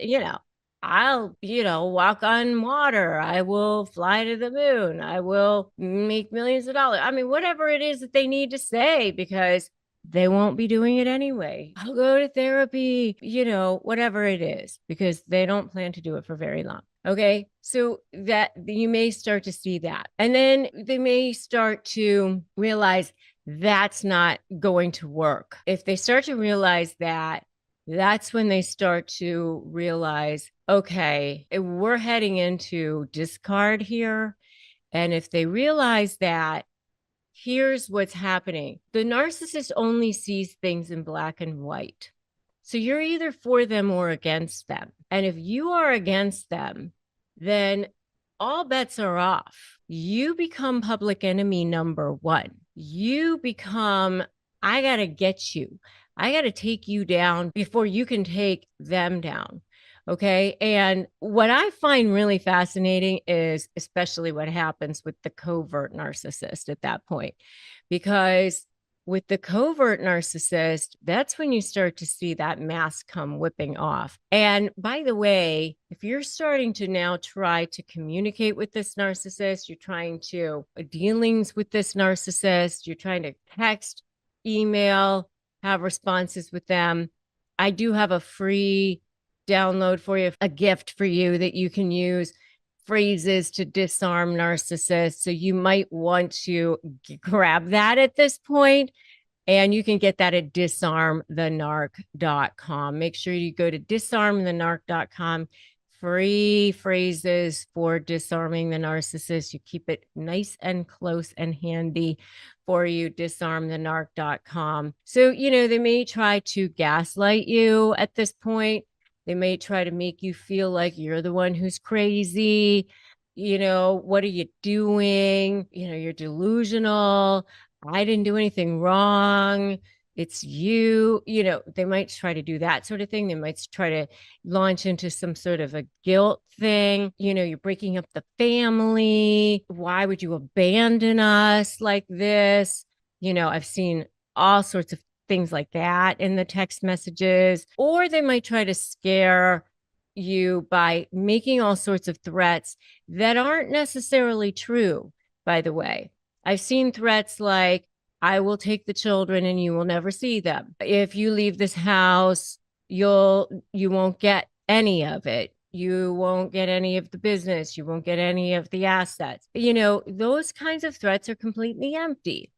Speaker 2: I'll, walk on water. I will fly to the moon. I will make millions of dollars. I mean, whatever it is that they need to say, because they won't be doing it anyway. I'll go to therapy, whatever it is, because they don't plan to do it for very long. Okay. So that you may start to see that. And then they may start to realize that's not going to work. If they start to realize that, that's when they start to realize, okay, we're heading into discard here. And if they realize that, here's what's happening. The narcissist only sees things in black and white. So you're either for them or against them. And if you are against them, then all bets are off. You become public enemy number 1. You become, I got to get you. I got to take you down before you can take them down. Okay. And what I find really fascinating is especially what happens with the covert narcissist at that point, because with the covert narcissist, that's when you start to see that mask come whipping off. And by the way, if you're starting to now try to communicate with this narcissist, you're trying to dealings with this narcissist, you're trying to text, email, have responses with them, I do have a free download for you, a gift for you that you can use, phrases to disarm narcissists. So you might want to grab that at this point, and you can get that at disarmthenarc.com. Make sure you go to disarmthenarc.com, free phrases for disarming the narcissist. You keep it nice and close and handy for you, disarmthenarc.com. So, they may try to gaslight you at this point. They may try to make you feel like you're the one who's crazy. What are you doing? You're delusional. I didn't do anything wrong. It's you. They might try to do that sort of thing. They might try to launch into some sort of a guilt thing. You're breaking up the family. Why would you abandon us like this? I've seen all sorts of things like that in the text messages. Or they might try to scare you by making all sorts of threats that aren't necessarily true, by the way. I've seen threats like, I will take the children and you will never see them. If you leave this house, you won't get any of it. You won't get any of the business. You won't get any of the assets. Those kinds of threats are completely empty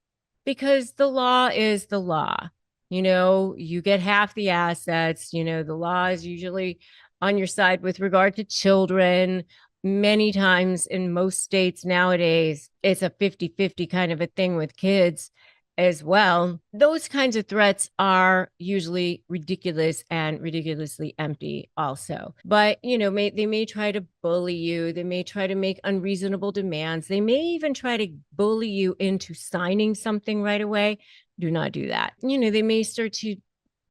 Speaker 2: because the law is the law. You get half the assets. The law is usually on your side with regard to children. Many times in most states nowadays, it's a 50-50 kind of a thing with kids as well. Those kinds of threats are usually ridiculous and ridiculously empty also. But, they may try to bully you. They may try to make unreasonable demands. They may even try to bully you into signing something right away. Do not do that. They may start to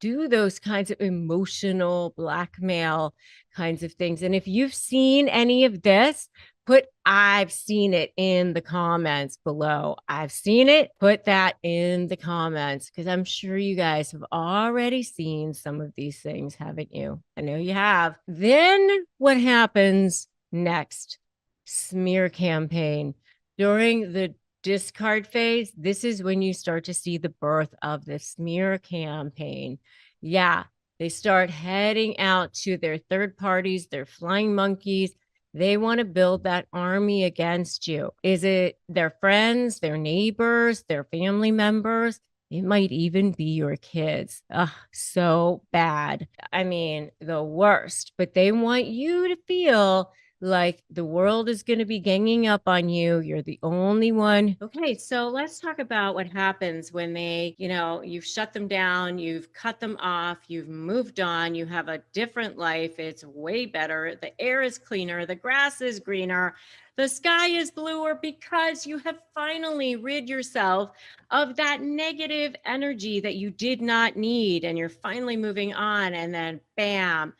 Speaker 2: do those kinds of emotional blackmail kinds of things. And if you've seen any of this, put I've seen it in the comments below. I've seen it. Put that in the comments because I'm sure you guys have already seen some of these things, haven't you? I know you have. Then what happens next? Smear campaign. During the discard phase, this is when you start to see the birth of the smear campaign. Yeah, they start heading out to their third parties, their flying monkeys. They want to build that army against you. Is it their friends, their neighbors, their family members? It might even be your kids. Ugh, so bad. I mean, the worst. But they want you to feel like the world is going to be ganging up on you. You're the only one. Okay, so let's talk about what happens when they, you've shut them down, you've cut them off, you've moved on, you have a different life. It's way better. The air is cleaner, the grass is greener, the sky is bluer because you have finally rid yourself of that negative energy that you did not need. And you're finally moving on. And then bam,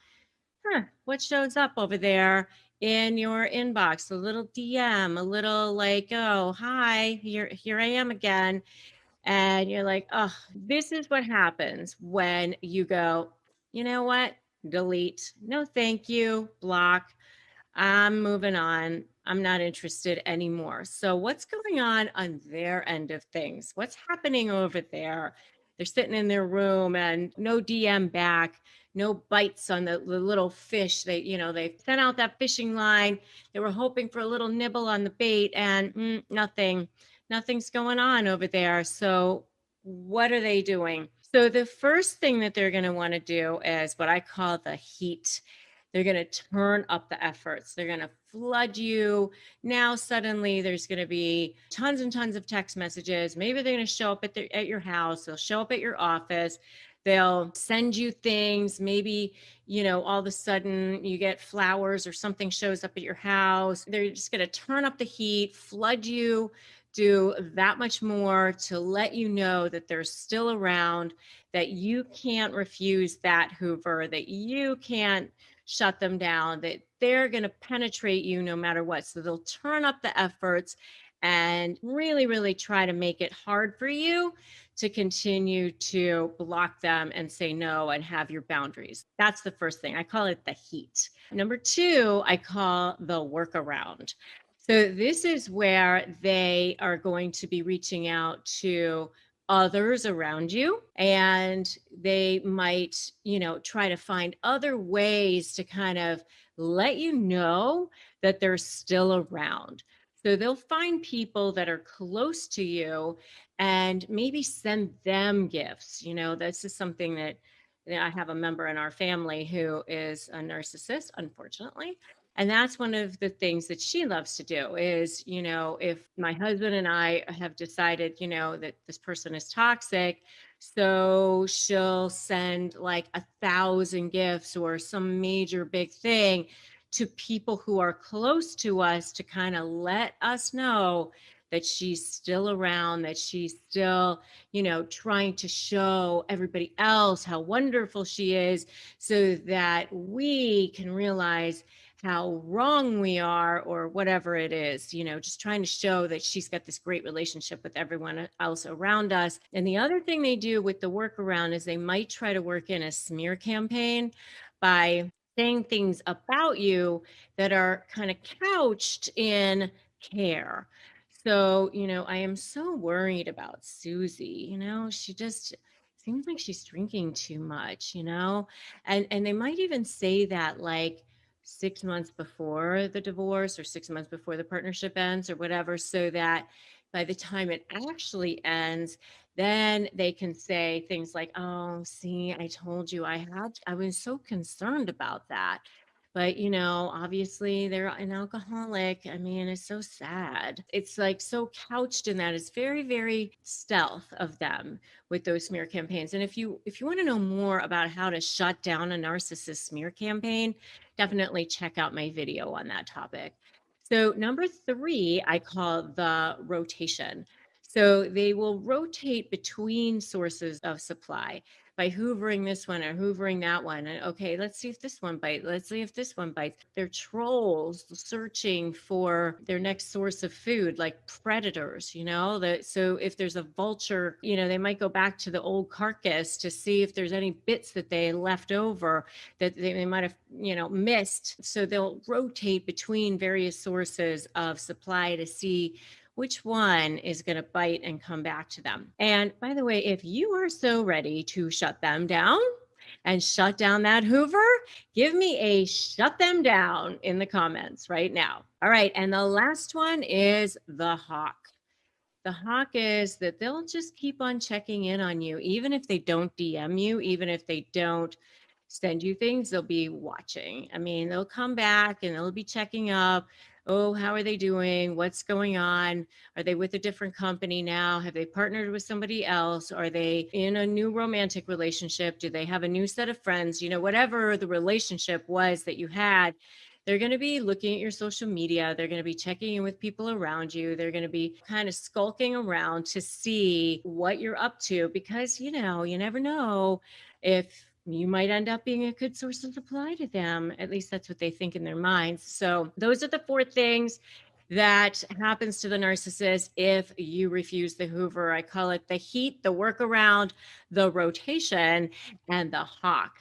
Speaker 2: what shows up over there in your inbox? A little DM, a little like, oh, hi, here I am again. And you're like, oh, this is what happens when you go, you know what? Delete. No, thank you. Block. I'm moving on. I'm not interested anymore. So what's going on their end of things? What's happening over there? They're sitting in their room and no DM back, no bites on the little fish. They sent out that fishing line. They were hoping for a little nibble on the bait and nothing's going on over there. So what are they doing? So the first thing that they're going to want to do is what I call the heat. They're going to turn up the efforts. They're going to flood you. Now, suddenly, there's going to be tons and tons of text messages. Maybe they're going to show up at your house. They'll show up at your office. They'll send you things. Maybe, all of a sudden you get flowers or something shows up at your house. They're just going to turn up the heat, flood you, do that much more to let you know that they're still around, that you can't refuse that Hoover, that you can't shut them down, that they're going to penetrate you no matter what. So they'll turn up the efforts and really, really try to make it hard for you to continue to block them and say no and have your boundaries. That's the first thing. I call it the heat. Number two, I call the workaround. So this is where they are going to be reaching out to others around you, and they might, try to find other ways to kind of let you know that they're still around. So they'll find people that are close to you and maybe send them gifts. This is something that
Speaker 1: I have a member in our family who is a narcissist, unfortunately. And that's one of the things that she loves to do is, if my husband and I have decided, that this person is toxic, so she'll send like 1,000 gifts or some major big thing to people who are close to us to kind of let us know that she's still around, that she's still, trying to show everybody else how wonderful she is so that we can realize how wrong we are or whatever it is, just trying to show that she's got this great relationship with everyone else around us. And the other thing they do with the workaround is they might try to work in a smear campaign by saying things about you that are kind of couched in care. So, I am so worried about Susie. She just seems like she's drinking too much, and they might even say that like 6 months before the divorce or 6 months before the partnership ends or whatever, so that by the time it actually ends, then they can say things like, "Oh, see, I told you I was so concerned about that." But, obviously they're an alcoholic. I mean, it's so sad. It's like so couched in that. It's very, very stealth of them with those smear campaigns. And if you want to know more about how to shut down a narcissist smear campaign, definitely check out my video on that topic. So number 3, I call the rotation. So they will rotate between sources of supply by hoovering this one or hoovering that one. And okay, let's see if this one bites. Let's see if this one bites. They're trolls searching for their next source of food, like predators, so if there's a vulture, they might go back to the old carcass to see if there's any bits that they left over that they might have, missed. So they'll rotate between various sources of supply to see which one is going to bite and come back to them. And by the way, if you are so ready to shut them down and shut down that Hoover, give me a shut them down in the comments right now. All right. And the last one is the hawk. The hawk is that they'll just keep on checking in on you, even if they don't DM you, even if they don't send you things, they'll be watching. I mean, they'll come back and they'll be checking up. Oh, how are they doing? What's going on? Are they with a different company now? Have they partnered with somebody else? Are they in a new romantic relationship? Do they have a new set of friends? Whatever the relationship was that you had, they're going to be looking at your social media. They're going to be checking in with people around you. They're going to be kind of skulking around to see what you're up to because, you never know if you might end up being a good source of supply to them. At least that's what they think in their minds. So those are the 4 things that happens to the narcissist if you refuse the Hoover. I call it the heat, the workaround, the rotation, and the hawk.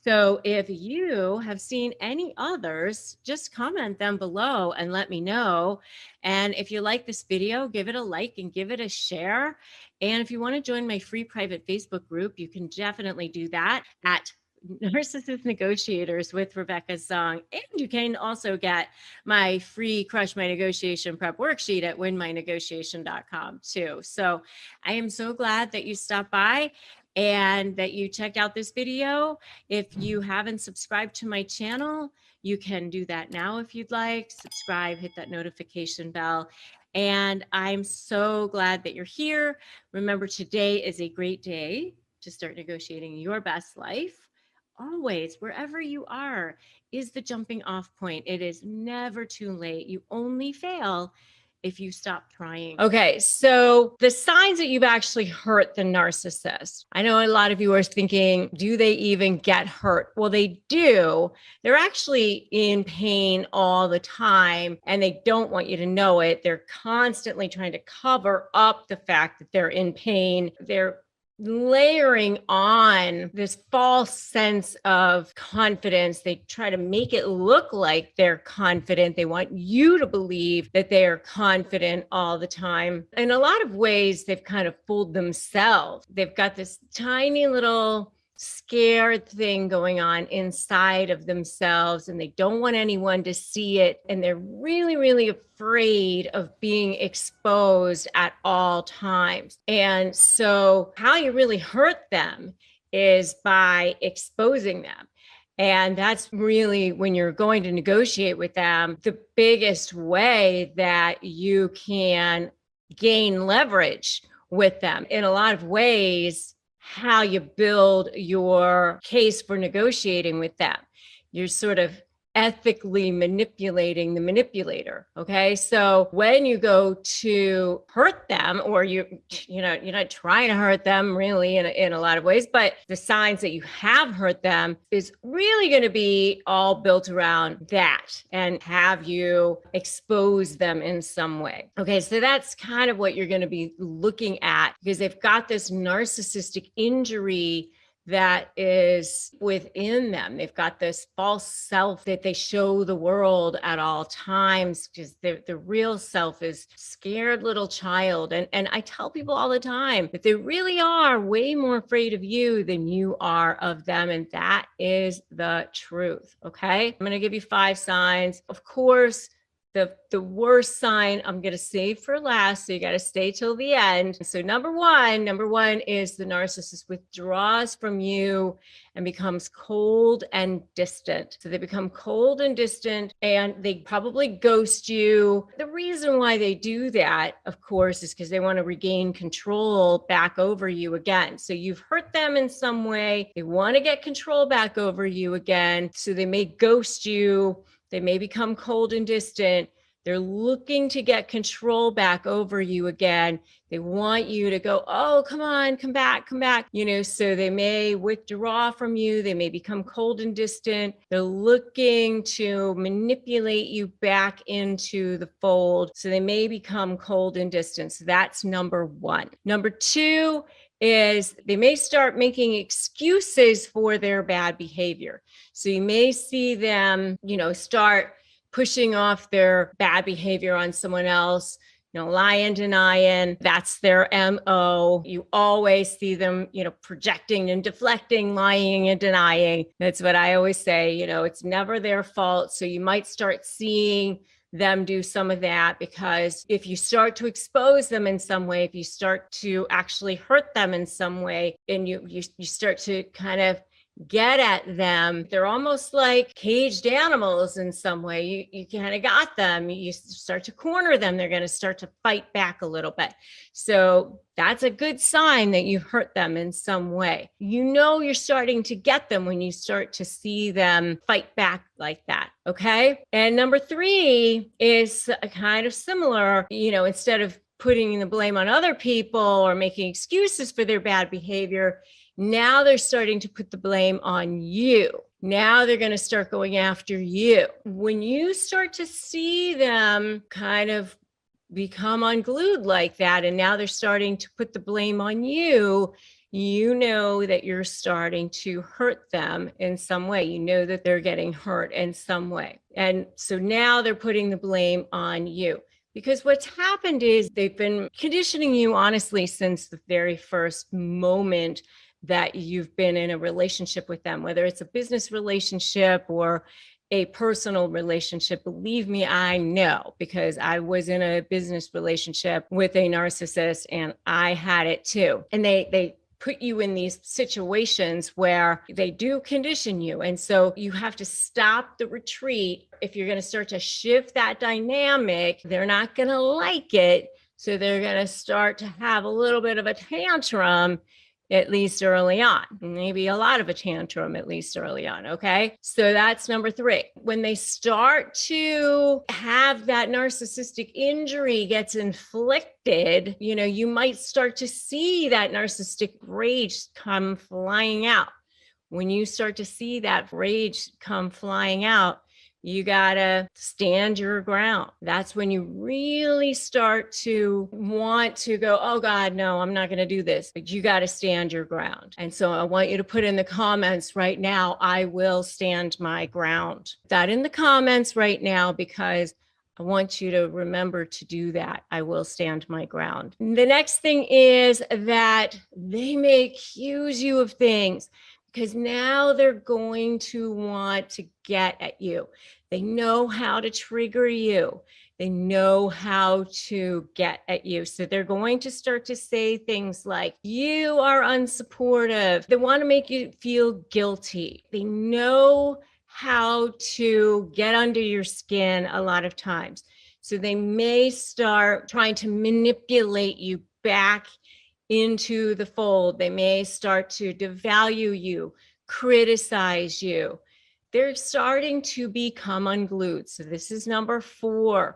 Speaker 1: So if you have seen any others, just comment them below and let me know. And if you like this video, give it a like and give it a share. And if you want to join my free private Facebook group, you can definitely do that at Narcissist Negotiators with Rebecca Zung. And you can also get my free Crush My Negotiation Prep worksheet at winmynegotiation.com too. So I am so glad that you stopped by and that you checked out this video. If you haven't subscribed to my channel, you can do that now if you'd like. Subscribe, hit that notification bell. And I'm so glad that you're here. Remember, today is a great day to start negotiating your best life. Always, wherever you are, is the jumping off point. It is never too late. You only fail if you stop trying. Okay, so the signs that you've actually hurt the narcissist. I know a lot of you are thinking, do they even get hurt? Well, they do. They're actually in pain all the time and they don't want you to know it. They're constantly trying to cover up the fact that they're in pain. They're layering on this false sense of confidence. They try to make it look like they're confident. They want you to believe that they are confident all the time. In a lot of ways, they've kind of fooled themselves. They've got this tiny little scared thing going on inside of themselves and they don't want anyone to see it. And they're really, really afraid of being exposed at all times. And so how you really hurt them is by exposing them. And that's really, when you're going to negotiate with them, the biggest way that you can gain leverage with them. In a lot of ways, how you build your case for negotiating with them. You're sort of ethically manipulating the manipulator. Okay. So when you go to hurt them, or you're not trying to hurt them really in a lot of ways, but the signs that you have hurt them is really going to be all built around that and have you expose them in some way. Okay. So that's kind of what you're going to be looking at, because they've got this narcissistic injury that is within them. They've got this false self that they show the world at all times, because the real self is scared little child. And I tell people all the time that they really are way more afraid of you than you are of them. And that is the truth. Okay. I'm going to give you 5 signs. Of course, the worst sign I'm going to save for last. So you got to stay till the end. So number one is the narcissist withdraws from you and becomes cold and distant. So they become cold and distant, and they probably ghost you. The reason why they do that, of course, is because they want to regain control back over you again. So you've hurt them in some way. They want to get control back over you again. So they may ghost you. They may become cold and distant. They're looking to get control back over you again. They want you to go, oh, come on, come back. So they may withdraw from you. They may become cold and distant. They're looking to manipulate you back into the fold. So they may become cold and distant. So that's number 1. Number 2 is they may start making excuses for their bad behavior. So you may see them, start pushing off their bad behavior on someone else, lying, denying. That's their MO. You always see them, projecting and deflecting, lying and denying. That's what I always say, it's never their fault. So you might start seeing them do some of that, because if you start to expose them in some way, if you start to actually hurt them in some way, and you start to kind of get at them, they're almost like caged animals in some way. You kind of got them, you start to corner them, they're going to start to fight back a little bit. So that's a good sign that you've hurt them in some way. You're starting to get them when you start to see them fight back like that. Okay. And number 3 is kind of similar, instead of putting the blame on other people or making excuses for their bad behavior, now they're starting to put the blame on you. Now they're going to start going after you. When you start to see them kind of become unglued like that, and now they're starting to put the blame on you, you know that you're starting to hurt them in some way. You know that they're getting hurt in some way. And so now they're putting the blame on you. Because what's happened is they've been conditioning you, honestly, since the very first moment that you've been in a relationship with them, whether it's a business relationship or a personal relationship. Believe me, I know, because I was in a business relationship with a narcissist and I had it too. And they put you in these situations where they do condition you. And so you have to stop the retreat. If you're going to start to shift that dynamic, they're not going to like it. So they're going to start to have a little bit of a tantrum, at least early on, maybe a lot of a tantrum, at least early on. Okay. So that's number 3. When they start to have that narcissistic injury gets inflicted, you might start to see that narcissistic rage come flying out. When you start to see that rage come flying out, you got to stand your ground. That's when you really start to want to go, oh God, no, I'm not going to do this. But you got to stand your ground. And so I want you to put in the comments right now, I will stand my ground. That in the comments right now, because I want you to remember to do that. I will stand my ground. The next thing is that they may accuse you of things. because now they're going to want to get at you. They know how to trigger you. They know how to get at you. So they're going to start to say things like, you are unsupportive. They want to make you feel guilty. They know how to get under your skin a lot of times. So they may start trying to manipulate you back into the fold. They may start to devalue you, criticize you. They're starting to become unglued. So this is number 4.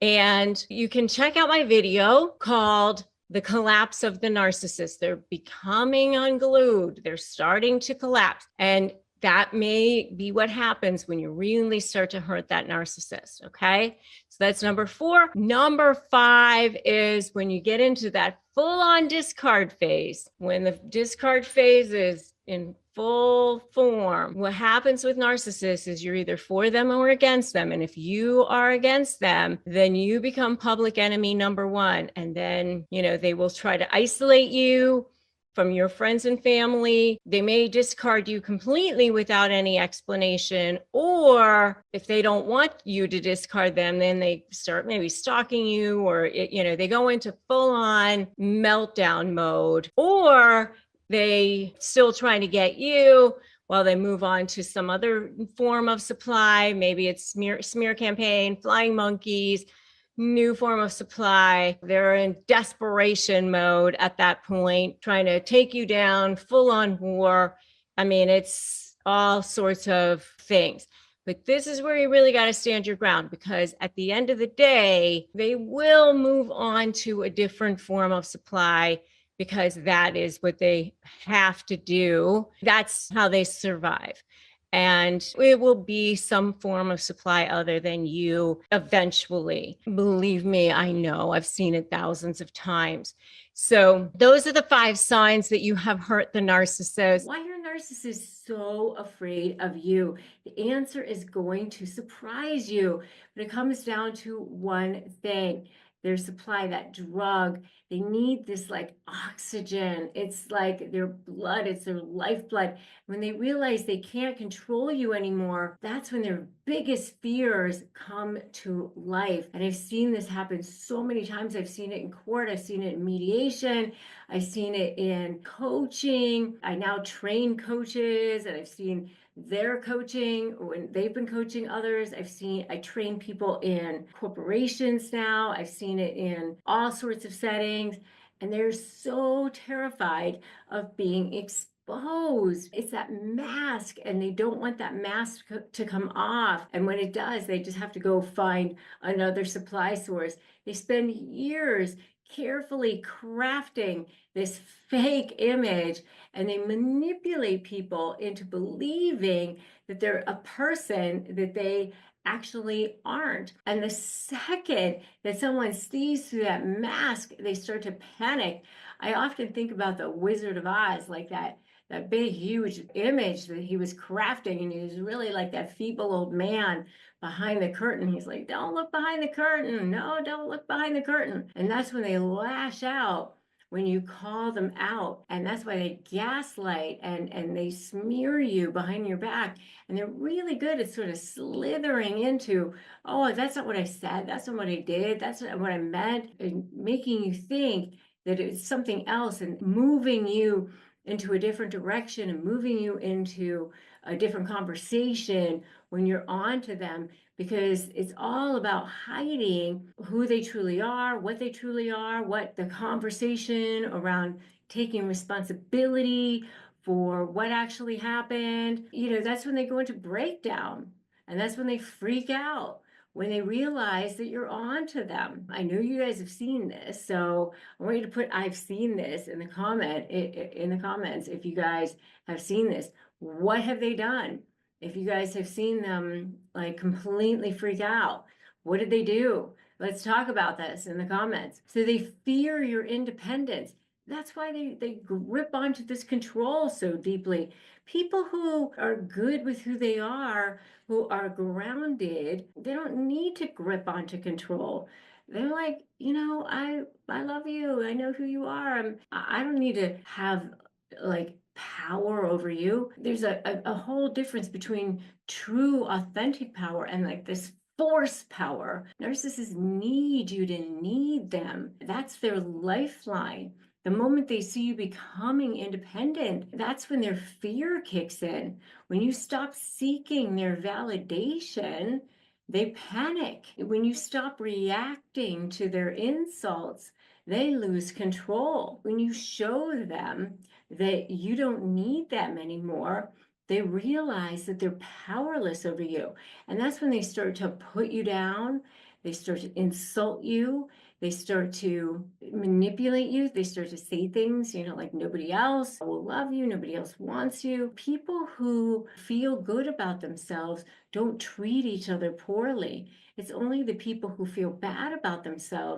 Speaker 1: And you can check out my video called The Collapse of the Narcissist. They're becoming unglued. They're starting to collapse. And that may be what happens when you really start to hurt that narcissist. Okay. So that's number 4. Number 5 is when you get into that full on discard phase. When the discard phase is in full form, what happens with narcissists is you're either for them or against them. And if you are against them, then you become public enemy number 1. And then, they will try to isolate you from your friends and family. They may discard you completely without any explanation, or if they don't want you to discard them, then they start maybe stalking you, or they go into full-on meltdown mode, or they still trying to get you while they move on to some other form of supply. Maybe it's smear campaign, flying monkeys, new form of supply. They're in desperation mode at that point, trying to take you down, full on war. I mean, it's all sorts of things. But this is where you really got to stand your ground, because at the end of the day, they will move on to a different form of supply, because that is what they have to do. That's how they survive. And it will be some form of supply other than you eventually. Believe me, I know. I've seen it thousands of times. So those are the 5 signs that you have hurt the narcissist. Why your narcissist is so afraid of you? The answer is going to surprise you. But it comes down to one thing. Their supply, that drug, they need this like oxygen. It's like their blood, it's their lifeblood. When they realize they can't control you anymore, that's when their biggest fears come to life. And I've seen this happen so many times. I've seen it in court. I've seen it in mediation. I've seen it in coaching. I now train coaches, and I've seen their coaching when they've been coaching others. I train people in corporations now. I've seen it in all sorts of settings, and they're so terrified of being exposed. It's that mask, and they don't want that mask to come off. And when it does, they just have to go find another supply source. They spend years carefully crafting this fake image, and they manipulate people into believing that they're a person that they actually aren't. And the second that someone sees through that mask, they start to panic. I often think about the Wizard of Oz, like that big, huge image that he was crafting, and he was really like that feeble old man behind the curtain. He's like, don't look behind the curtain. No, don't look behind the curtain. And that's when they lash out, when you call them out. And that's why they gaslight and they smear you behind your back. And they're really good at sort of slithering into, oh, that's not what I said. That's not what I did. That's not what I meant. And making you think that it's something else, and moving you into a different direction, and moving you into a different conversation when you're on to them, because it's all about hiding who they truly are, what the conversation around taking responsibility for what actually happened. That's when they go into breakdown, and that's when they freak out, when they realize that you're on to them. I know you guys have seen this, so I want you to put "I've seen this" in the comments if you guys have seen this. What have they done? If you guys have seen them like completely freak out, what did they do? Let's talk about this in the comments. So they fear your independence. That's why they grip onto this control so deeply. People who are good with who they are, who are grounded, they don't need to grip onto control. They're like, I love you. I know who you are. I don't need to have like
Speaker 3: power over you. There's a whole difference between true, authentic power and like this force power. Narcissists need you to need them. That's their lifeline. The moment they see you becoming independent, that's when their fear kicks in. When you stop seeking their validation, they panic. When you stop reacting to their insults, they lose control. When you show them that you don't need them anymore, they realize that they're powerless over you. And that's when they start to put you down. They start to insult you. They start to manipulate you. They start to say things, like nobody else will love you. Nobody else wants you. People who feel good about themselves don't treat each other poorly. It's only the people who feel bad about themselves